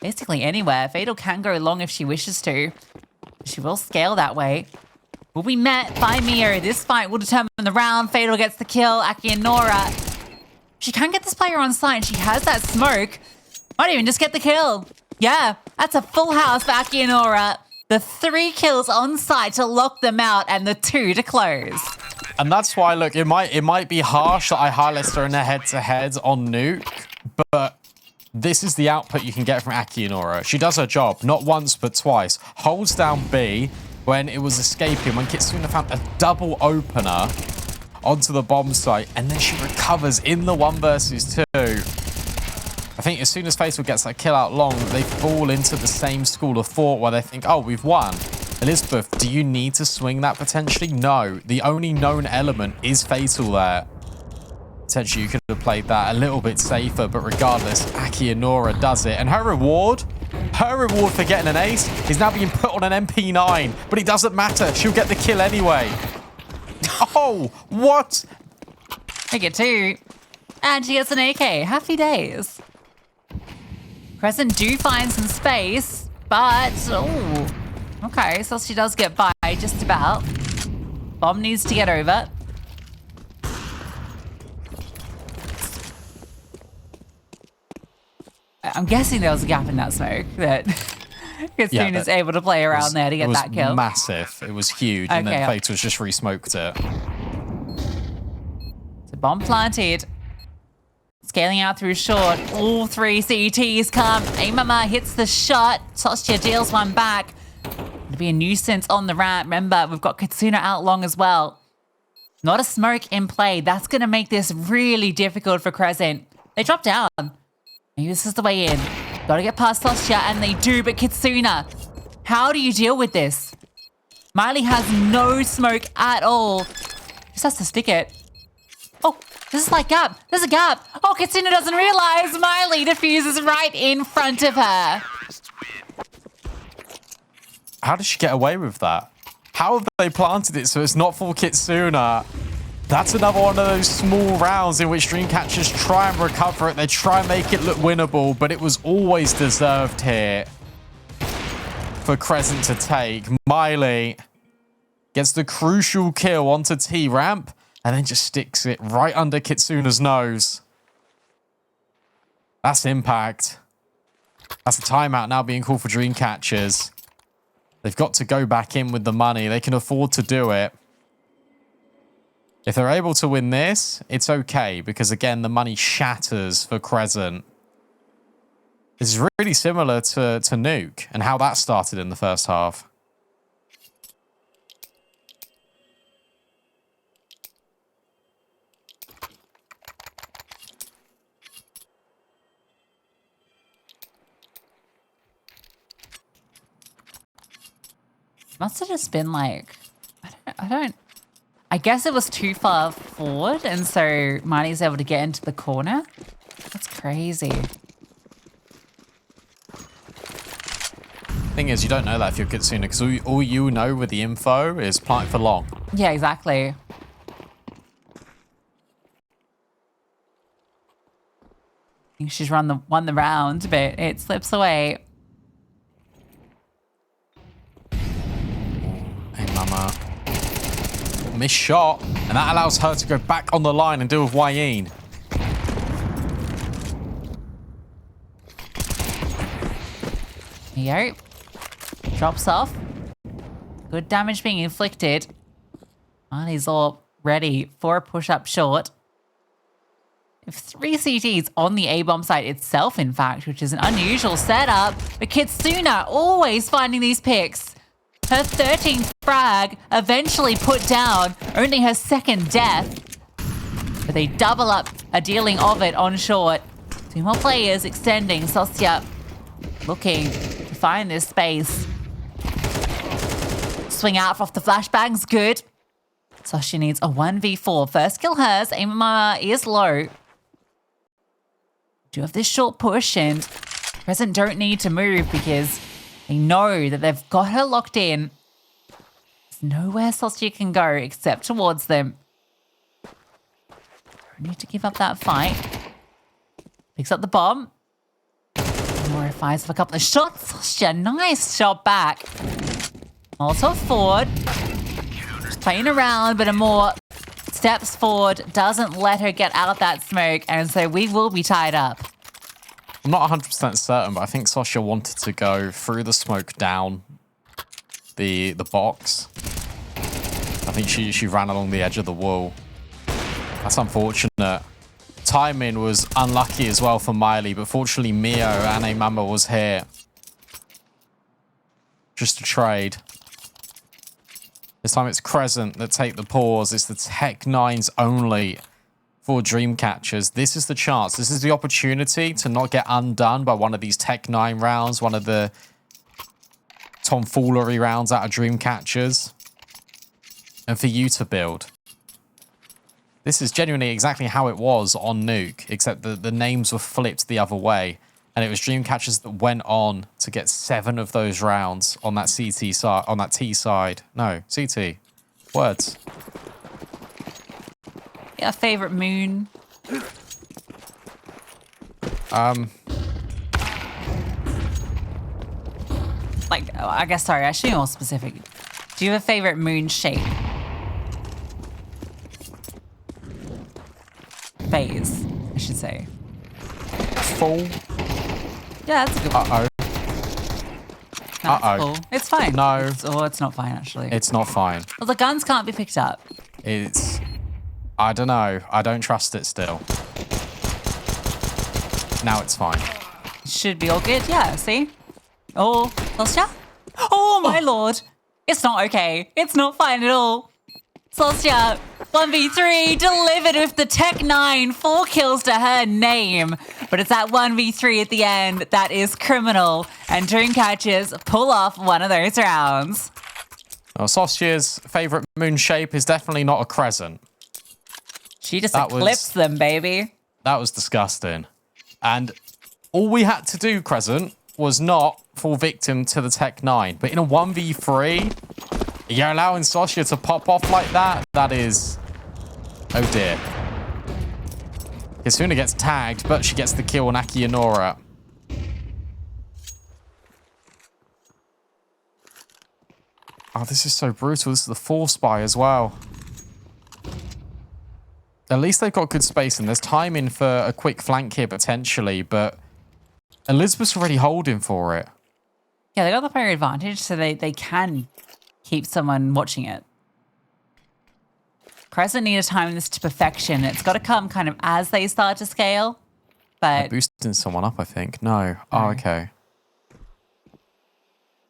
basically anywhere. Fatal can go long if she wishes to. She will scale that way. Will be met by Mio. This fight will determine the round. Fatal gets the kill. Akionora, she can get this player on site. She has that smoke. Might even just get the kill. Yeah, that's a full house for Akionora. The 3 kills on site to lock them out, and the 2 to close. And that's why, look, it might be harsh that I highlighted her in a head-to-head on Nuke, but this is the output you can get from Akionora. She does her job, not once, but twice. Holds down B when it was escaping, when Kitsuna found a double opener onto the bomb site, and then she recovers in the 1 versus 2. I think as soon as Fatal gets that kill out long, they fall into the same school of thought where they think, oh, we've won. Elizabeth, do you need to swing that potentially? No. The only known element is Fatal there. Potentially you could have played that a little bit safer, but regardless, Akionora does it. And her reward for getting an ace is now being put on an MP9, but it doesn't matter. She'll get the kill anyway. Oh, what? I get 2. And she gets an AK. Happy days. Crescent do find some space, but... oh, okay, so she does get by just about. Bomb needs to get over. I'm guessing there was a gap in that smoke that Kitsuna is able to play around there to get that kill. It was massive. It was huge. And then Fatal's just re-smoked it. So bomb planted. Scaling out through short. All 3 CTs come. Amama hits the shot. Sostia deals one back. It'll be a nuisance on the ramp. Remember, we've got Katsuna out long as well. Not a smoke in play. That's going to make this really difficult for Crescent. They drop down. Maybe this is the way in. Got to get past Sostia, and they do, but Katsuna, how do you deal with this? Miley has no smoke at all. Just has to stick it. Oh, this is like gap. There's a gap. Oh, Katsuna doesn't realize Miley diffuses right in front of her. How did she get away with that? How have they planted it so it's not for Kitsuna? That's another one of those small rounds in which Dreamcatchers try and recover it. They try and make it look winnable, but it was always deserved here for Crescent to take. Miley gets the crucial kill onto T-Ramp and then just sticks it right under Kitsuna's nose. That's Impact. That's a timeout now being called for Dreamcatchers. They've got to go back in with the money. They can afford to do it. If they're able to win this, it's okay, because again, the money shatters for Crescent. This is really similar to Nuke and how that started in the first half. Must have just been like, I guess it was too far forward, and so Marty's able to get into the corner. That's crazy. Thing is, you don't know that if you're Kitsuna, because all you know with the info is plant for long. Yeah, exactly. I think she's won the round, but it slips away. Hey, mama. Missed shot, and that allows her to go back on the line and deal with Wayne. Here you go. Drops off. Good damage being inflicted. Marty's all ready for a push-up short. If 3 CTs on the A-bomb site itself, in fact, which is an unusual setup, but Kitsuna always finding these picks. Her 13th frag eventually put down, only her second death. But they double up a dealing of it on short. 2 more players extending. Sostia looking to find this space. Swing out off the flashbangs, good. Sostia needs a 1v4. First kill hers, aim is low. Do have this short push, and Crescent don't need to move because they know that they've got her locked in. There's nowhere Sostia can go except towards them. Don't need to give up that fight. Picks up the bomb. More fires for a couple of shots. Sostia, nice shot back. Also forward. Just playing around, but a more steps forward, doesn't let her get out of that smoke, and so we will be tied up. I'm not 100% certain, but I think Sostia wanted to go through the smoke down the box. I think she ran along the edge of the wall. That's unfortunate. Timing was unlucky as well for Miley, but fortunately Mio and Amama was here. Just to trade. This time it's Crescent that take the pause. It's the Tech 9s only for Dreamcatchers. This is the chance. This is the opportunity to not get undone by one of these Tech 9 rounds, one of the tomfoolery rounds out of Dreamcatchers, and for you to build. This is genuinely exactly how it was on Nuke, except the names were flipped the other way. And it was Dreamcatchers that went on to get 7 of those rounds on that CT side, on that T side. No, CT. Words. Yeah, favorite moon. Like, I guess, sorry, I should be more specific. Do you have a favorite moon shape? Phase, I should say. Full. Yeah, that's a good one. Uh-oh. No, Uh-oh. Cool. It's fine. No. It's not fine, actually. It's not fine. Well, the guns can't be picked up. It's... I don't know. I don't trust it still. Now it's fine. Should be all good. Yeah, see? Oh, Sostia? Oh, my lord. It's not okay. It's not fine at all. Sosya, 1v3, delivered with the Tech 9, 4 kills to her name. But it's that 1v3 at the end that is criminal. And Dreamcatchers pull off one of those rounds. Well, Sosya's favourite moon shape is definitely not a crescent. She just eclipsed them, baby. That was disgusting. And all we had to do, Crescent, was not fall victim to the Tech 9. But in a 1v3, you're allowing Sosya to pop off like that? That is... Oh dear. Kitsuna gets tagged, but she gets the kill on Akiyanora. Oh, this is so brutal. This is the 4 spy as well. At least they've got good space, and there's timing for a quick flank here potentially, but Elizabeth's already holding for it. Yeah, they got the player advantage, so they can keep someone watching it. Crescent need to time this to perfection. It's got to come kind of as they start to scale, but... They're boosting someone up, I think. No. Oh, okay.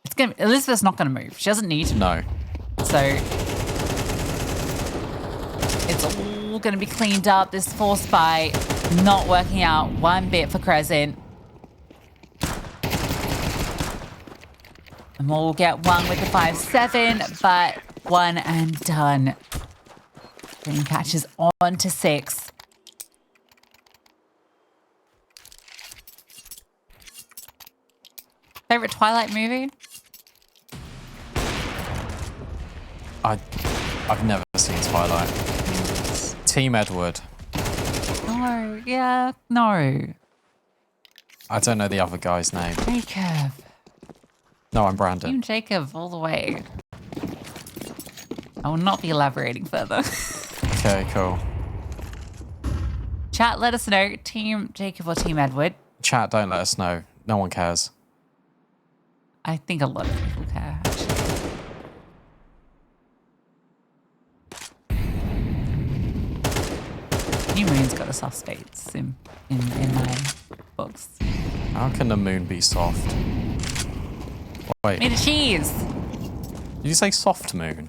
It's gonna, Elizabeth's not going to move. She doesn't need to. No. So it's all going to be cleaned up. This 4 spy not working out one bit for Crescent. And we'll get one with the 5-7, but one and done. Dreamcatchers on to 6. Favorite Twilight movie? I've never seen Twilight. Team Edward. No, yeah, no. I don't know the other guy's name. Jacob. No, I'm Brandon. Team Jacob all the way. I will not be elaborating further. Okay, cool. Chat, let us know. Team Jacob or Team Edward? Chat, don't let us know. No one cares. I think a lot of people care, actually. New Moon's got a soft space in my books. How can the moon be soft? Wait, Made a cheese! did you say soft moon?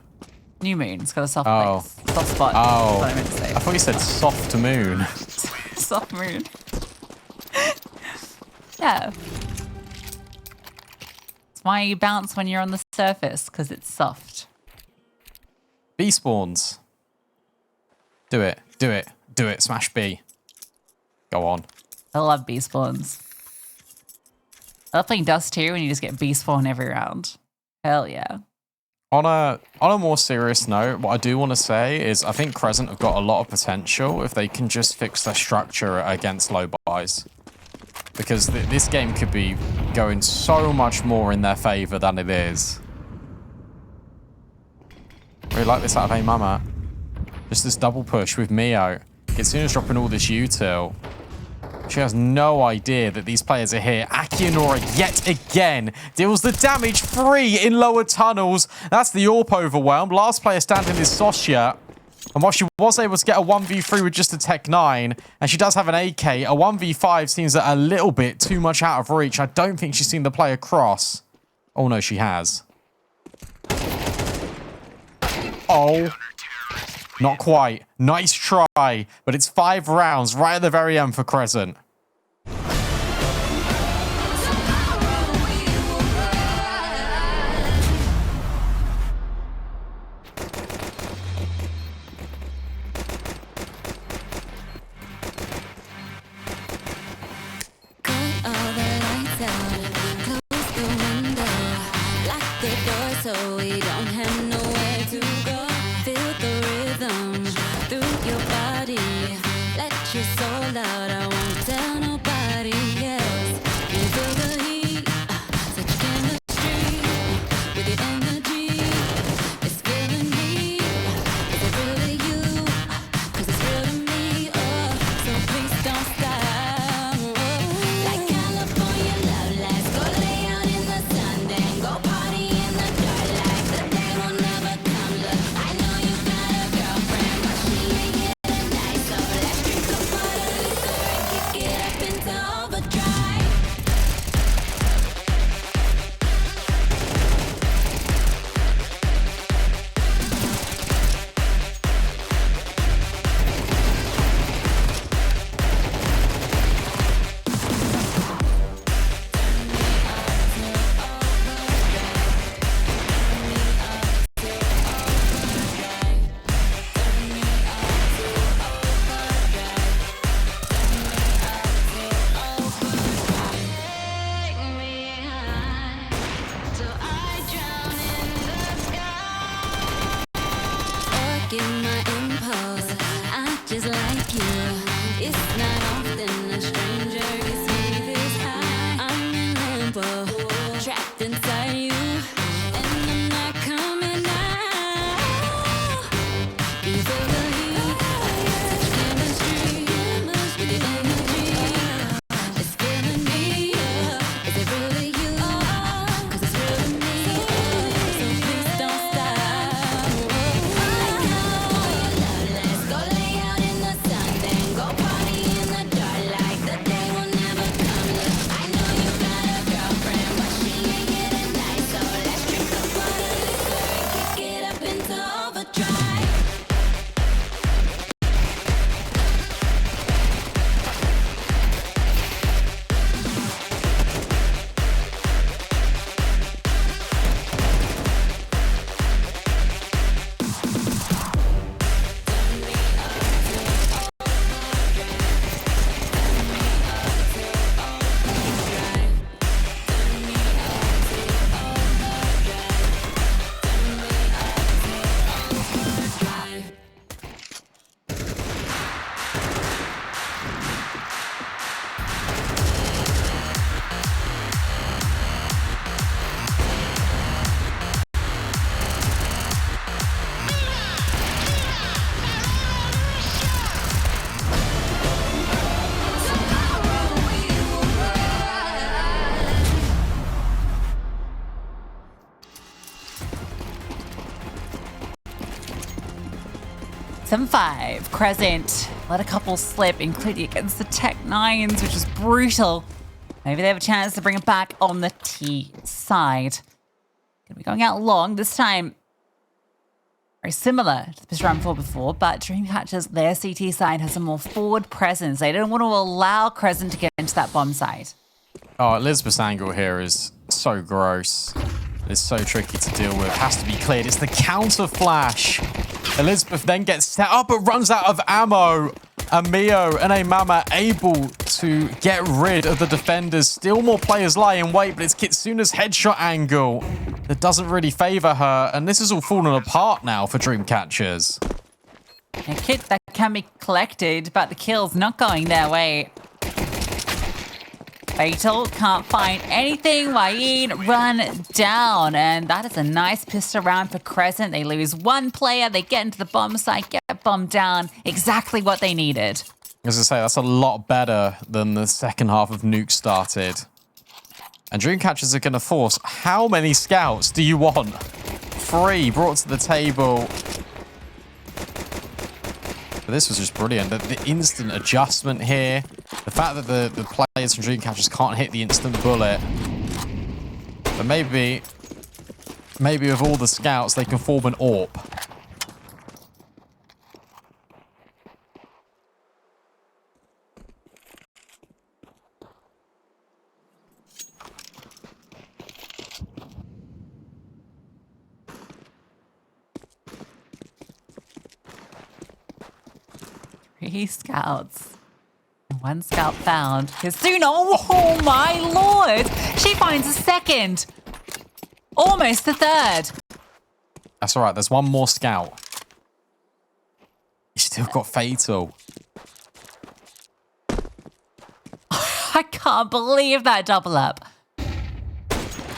New Moon's got a soft place. Soft spot. Oh. That's what I meant to say. I thought you said soft moon. Soft moon. Yeah. That's why you bounce when you're on the surface, because it's soft. B spawns. Do it. Do it. Do it. Smash B. Go on. I love B spawns. I love playing Dust2 when you just get B spawn every round. Hell yeah. On a more serious note, what I do want to say is I think Crescent have got a lot of potential if they can just fix their structure against low buys. Because this game could be going so much more in their favor than it is. Really like this out of A Mama. Just this double push with Mio. Kitsuna's dropping all this util. She has no idea that these players are here. Akiyanora yet again deals the damage free in lower tunnels. That's the AWP overwhelmed. Last player standing is Sosya. And while she was able to get a 1v3 with just a Tech 9, and she does have an AK, a 1v5 seems a little bit too much out of reach. I don't think she's seen the player cross. Oh no, she has. Oh. Not quite. Nice try, but it's 5 rounds right at the very end for Crescent. So we don't have nowhere to go. Feel the rhythm through your body. Let your soul out. I won't tell nobody. Yes, you feel the heat. Such chemistry with your energy. It's feeling me. Is it really you? 'Cause it's real to me. Oh, so please don't stop. Oh, like California love. Let's go lay out in the sun, then go party in the dark. Like the day will 7-5. Crescent let a couple slip, including against the Tech-9s, which is brutal. Maybe they have a chance to bring it back on the T side. Gonna be going out long this time. Very similar to the pistol round 4 before, but Dreamcatcher's, their CT side has a more forward presence. They don't want to allow Crescent to get into that bomb site. Oh, Elizabeth's angle here is so gross. It's so tricky to deal with. It has to be cleared. It's the counter flash. Elizabeth then gets set up but runs out of ammo. And Mio and Amama able to get rid of the defenders. Still more players lie in wait, but it's Kitsuna's headshot angle that doesn't really favor her. And this is all falling apart now for Dreamcatchers. A kit that can be collected, but the kill's not going their way. Fatal can't find anything. Waid run down. And that is a nice pistol round for Crescent. They lose one player. They get into the bomb site, get bombed down. Exactly what they needed. As I say, that's a lot better than the second half of Nuke started. And Dreamcatchers are going to force. How many scouts do you want? 3 brought to the table. But this was just brilliant. The instant adjustment here. The fact that the players from Dreamcatchers can't hit the instant bullet. But maybe with all the scouts, they can form an AWP. Three scouts. And 1 scout found. Kizuna, oh my lord! She finds a second. Almost the third. That's all right. There's 1 more scout. You still got Fatal. I can't believe that double up.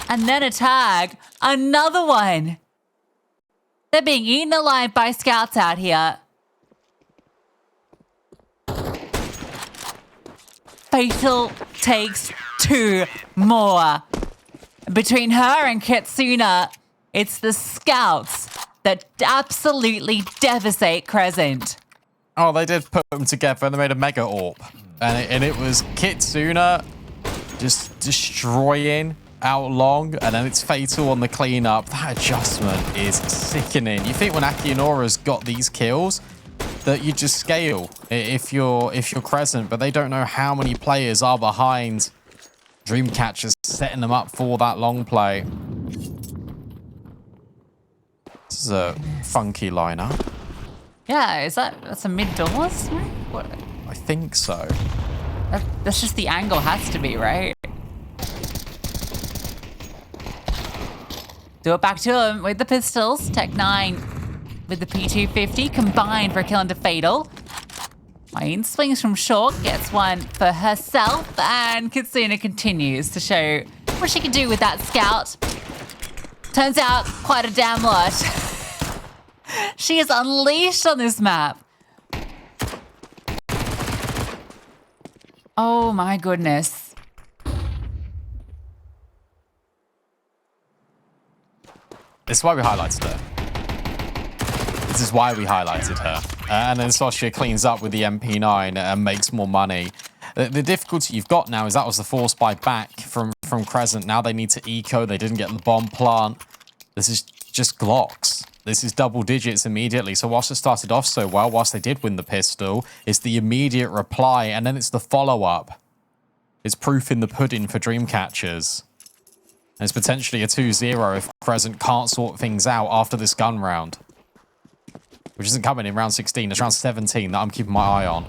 And then a tag. Another one. They're being eaten alive by scouts out here. Fatal takes 2 more. Between her and Kitsuna, it's the scouts that absolutely devastate Crescent. Oh, they did put them together and they made a mega AWP. And it was Kitsuna just destroying out long, and then it's Fatal on the cleanup. That adjustment is sickening. You think when Akinora's got these kills that you just scale if you're Crescent, but they don't know how many players are behind Dreamcatchers setting them up for that long play. This is a funky lineup. Yeah, that's a mid-doors, right? What? I think so. That's just the angle has to be, right? Do it back to him with the pistols. Tech-9 with the P250 combined for a kill into Fatal. Wayne swings from short, gets one for herself, and Kitsuna continues to show what she can do with that scout. Turns out quite a damn lot. She is unleashed on this map. Oh my goodness. This is why we highlighted her. This is why we highlighted her. And then Sasha cleans up with the MP9 and makes more money. The difficulty you've got now is that was the force buy back from Crescent. Now they need to eco. They didn't get the bomb plant. This is just Glocks. This is double digits immediately. So whilst it started off so well, whilst they did win the pistol, it's the immediate reply, and then it's the follow-up. It's proof in the pudding for Dreamcatchers. And it's potentially a 2-0 if Crescent can't sort things out after this gun round. Which isn't coming in round 16. It's round 17 that I'm keeping my eye on.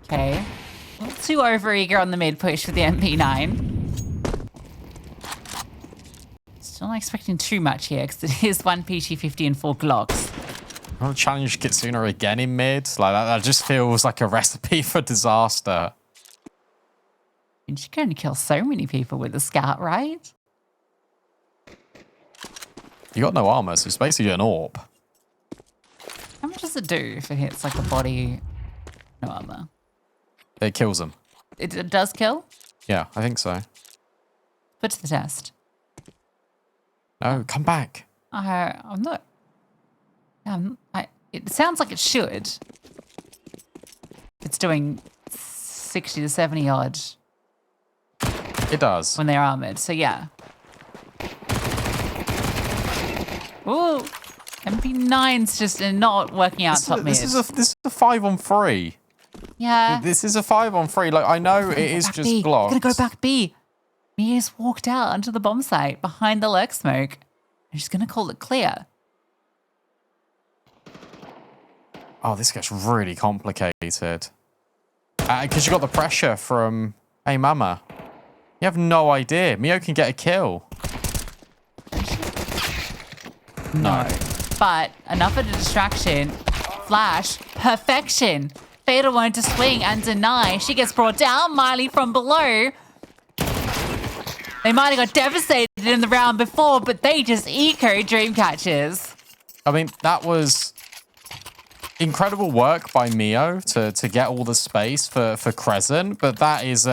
Okay. Not too overeager on the mid push with the MP9. Still not expecting too much here because it is 1 PT50 and 4 Glocks. I want to challenge Kitsuna again in mid. Like that just feels like a recipe for disaster. And she can only kill so many people with a scout, right? You got no armor, so it's basically an AWP. How much does it do if it hits like a body? No armor. It kills them. It does kill? Yeah, I think so. Put to the test. No, come back. I'm not... it sounds like it should. It's doing 60 to 70 odd It does. when they're armored, so yeah. Ooh, MP9's just not working out top mid. This is a 5-on-3. Yeah. This is a 5-on-3. Like, I know it is just B. blocked. Gonna go back B. Mia's walked out onto the bomb site behind the lurk smoke. And she's gonna call it clear. Oh, this gets really complicated. Because you got the pressure from Hey Mama. You have no idea. Mio can get a kill. No. But enough of a distraction. Flash. Perfection. Fatal won't to swing and deny. She gets brought down. Miley from below. They might have got devastated in the round before, but they just eco Dreamcatchers. I mean, that was incredible work by Mio to get all the space for Crescent, but that is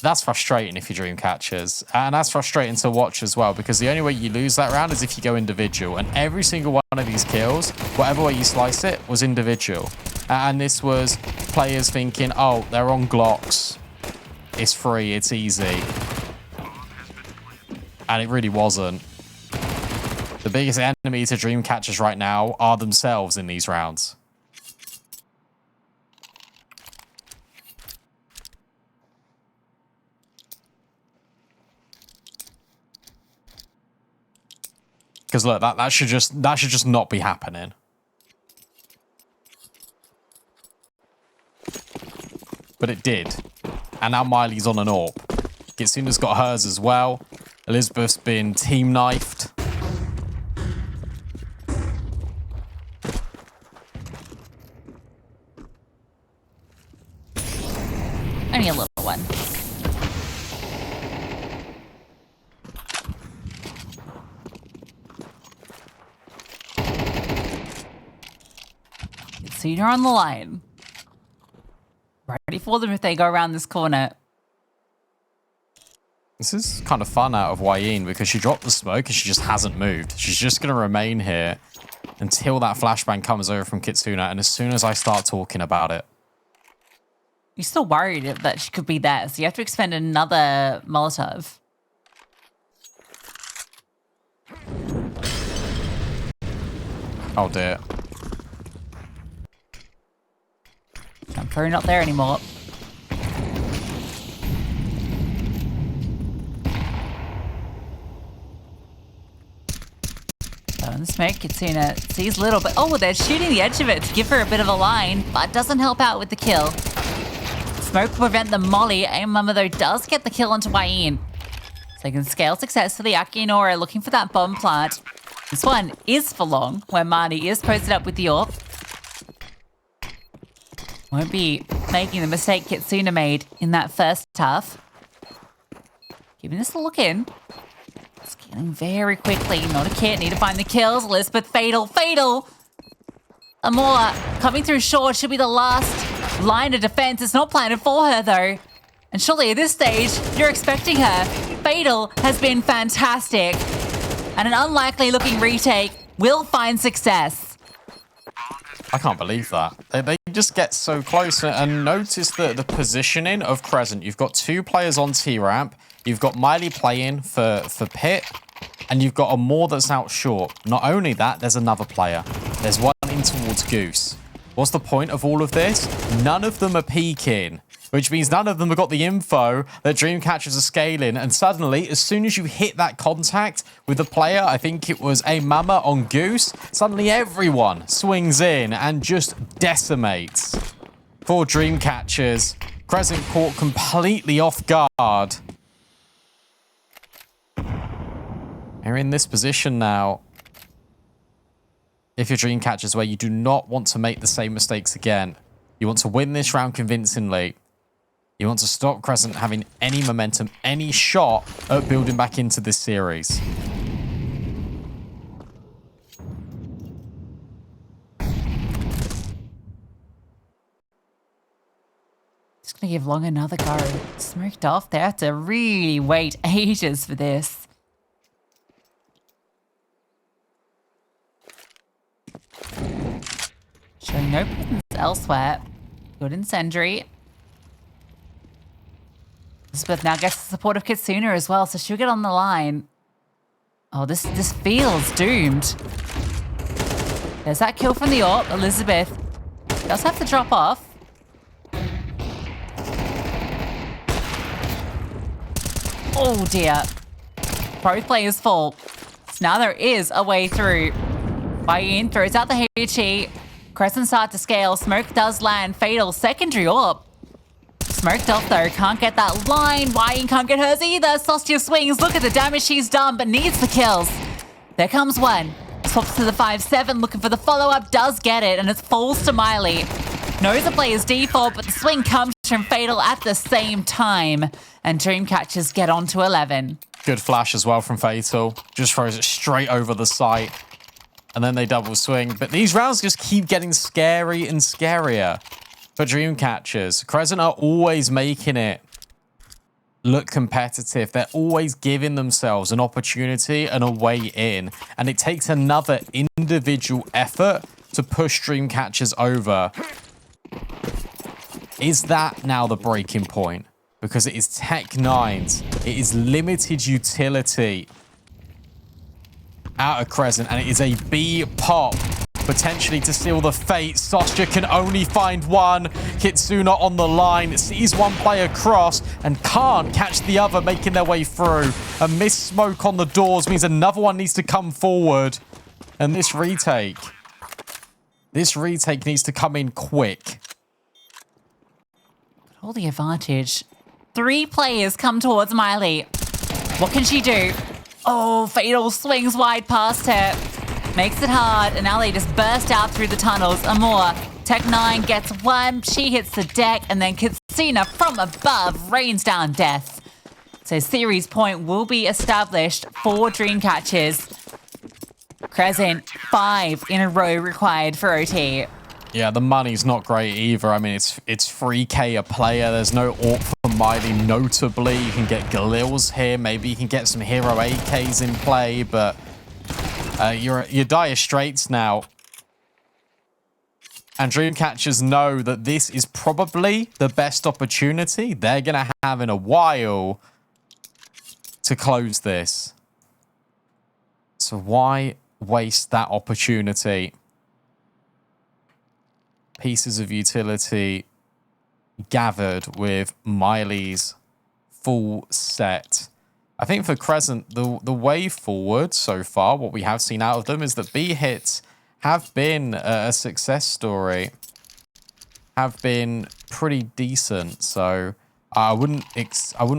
that's frustrating if you're Dreamcatchers, and that's frustrating to watch as well, because the only way you lose that round is if you go individual, and every single one of these kills, whatever way you slice it, was individual. And this was players thinking, oh, they're on Glocks, it's free, it's easy, and it really wasn't. The biggest enemy to Dreamcatchers right now are themselves in these rounds. Because look, that should just not be happening. But it did. And now Miley's on an AWP. Kitsuna's got hers as well. Elizabeth's been team knifed. Only a little one. Senior on the line. Ready for them if they go around this corner. This is kind of fun out of Wayne because she dropped the smoke and she just hasn't moved. She's just going to remain here until that flashbang comes over from Kitsuna, and as soon as I start talking about it. You're still worried that she could be there, so you have to expend another Molotov. Oh dear. I'm probably not there anymore. So in the smoke, Kitsuna sees little, but oh, they're shooting the edge of it to give her a bit of a line, but doesn't help out with the kill. Smoke will prevent the molly. Aim Mama, though, does get the kill onto Wayne. So they can scale success to the Aki and Aura, looking for that bomb plant. This one is for long, where Marnie is posted up with the AWP. Won't be making the mistake Kitsuna made in that first half. Giving this a look in. Scaling very quickly. Not a kit. Need to find the kills. Elizabeth, fatal. Fatal! Amora coming through short. Should be the last line of defense. It's not planted for her, though. And surely at this stage, you're expecting her. Fatal has been fantastic. And an unlikely looking retake will find success. I can't believe that. They just get so close, and notice the positioning of Crescent. You've got two players on T-ramp. You've got Miley playing for Pit, and you've got a Moore that's out short. Not only that, there's another player. There's one in towards Goose. What's the point of all of this? None of them are peeking, which means none of them have got the info that Dreamcatchers are scaling. And suddenly, as soon as you hit that contact with the player, I think it was a Mama on Goose, suddenly everyone swings in and just decimates. For Dreamcatchers, Crescent caught completely off guard. They're in this position now. If you're Dreamcatchers, where you do not want to make the same mistakes again. You want to win this round convincingly. You want to stop Crescent having any momentum, any shot at building back into this series. gonna give Long another go. Smoked off. They have to really wait ages for this. Showing no presence elsewhere. Good incendiary. Elizabeth now gets the support of Kitsuna as well, so she'll get on the line. Oh, this feels doomed. There's that kill from the AWP. Elizabeth does have to drop off. Oh dear. Both players fall. So now there is a way through. Wai throws out the HE. Crescent start to scale. Smoke does land. Fatal secondary AWP. Smoked off though. Can't get that line. Wai can't get hers either. Sostia swings. Look at the damage she's done, but needs the kills. There comes one. Swaps to the 5-7, looking for the follow-up. Does get it, and it falls to Miley. Knows the player's default, but the swing comes from Fatal at the same time. And Dreamcatchers get on to 11. Good flash as well from Fatal. Just throws it straight over the site. And then they double swing. But these rounds just keep getting scary and scarier for Dreamcatchers. Crescent are always making it look competitive. They're always giving themselves an opportunity and a way in. And it takes another individual effort to push Dreamcatchers over. Is that now the breaking point? Because it is Tech9's. It is limited utility out of Crescent, and it is a B pop, potentially to seal the fate. Sostia can only find one. Kitsuna on the line, sees one player cross and can't catch the other making their way through. A missed smoke on the doors means another one needs to come forward. And this retake needs to come in quick. All the advantage. 3 players come towards Miley. What can she do? Oh, Fatal swings wide past her. Makes it hard, and now they just burst out through the tunnels. Amor, Tech9 gets one. She hits the deck, and then Kitsuna from above rains down death. So series point will be established for Dreamcatchers. Crescent, 5 in a row required for OT. Yeah, the money's not great either. I mean, it's 3K a player. There's no AWP for Miley, notably. You can get Galils here. Maybe you can get some hero AKs in play, but you're dire straits now. And Dreamcatchers know that this is probably the best opportunity they're going to have in a while to close this. So why waste that opportunity? Pieces of utility gathered with Miley's full set. I think for Crescent, the way forward so far, what we have seen out of them is that B hits have been a success story, have been pretty decent. So I wouldn't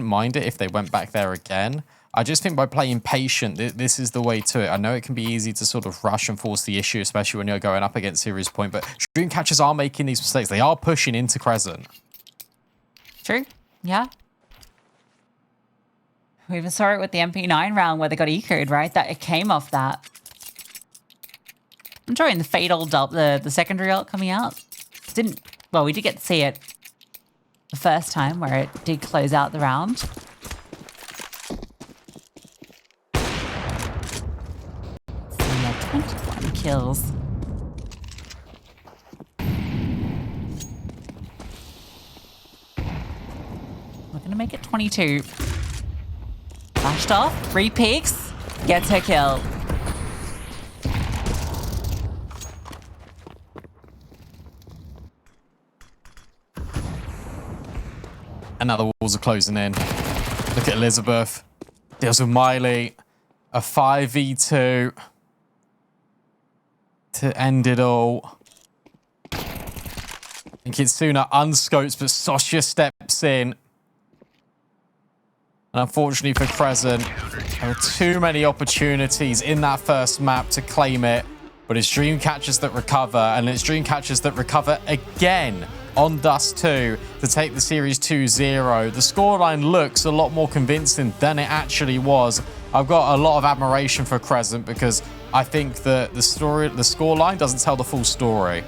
mind it if they went back there again. I just think by playing patient, this is the way to it. I know it can be easy to sort of rush and force the issue, especially when you're going up against series point, but Dreamcatchers are making these mistakes. They are pushing into Crescent. True. Yeah. We even saw it with the MP9 round where they got eco'd, right? That it came off that. I'm enjoying the Fatal the secondary ult coming out. We did get to see it the first time where it did close out the round. 21 kills. We're gonna make it 22. Flashed off, 3 peeks, gets her kill. And now the walls are closing in. Look at Elizabeth. Deals with Miley. A 5v2 to end it all. And Kitsuna unscopes, but Sostia steps in. And unfortunately for Crescent, there were too many opportunities in that first map to claim it. But it's Dreamcatchers that recover, and it's Dreamcatchers that recover again on Dust2 to take the series 2-0. The scoreline looks a lot more convincing than it actually was. I've got a lot of admiration for Crescent because I think that the scoreline doesn't tell the full story.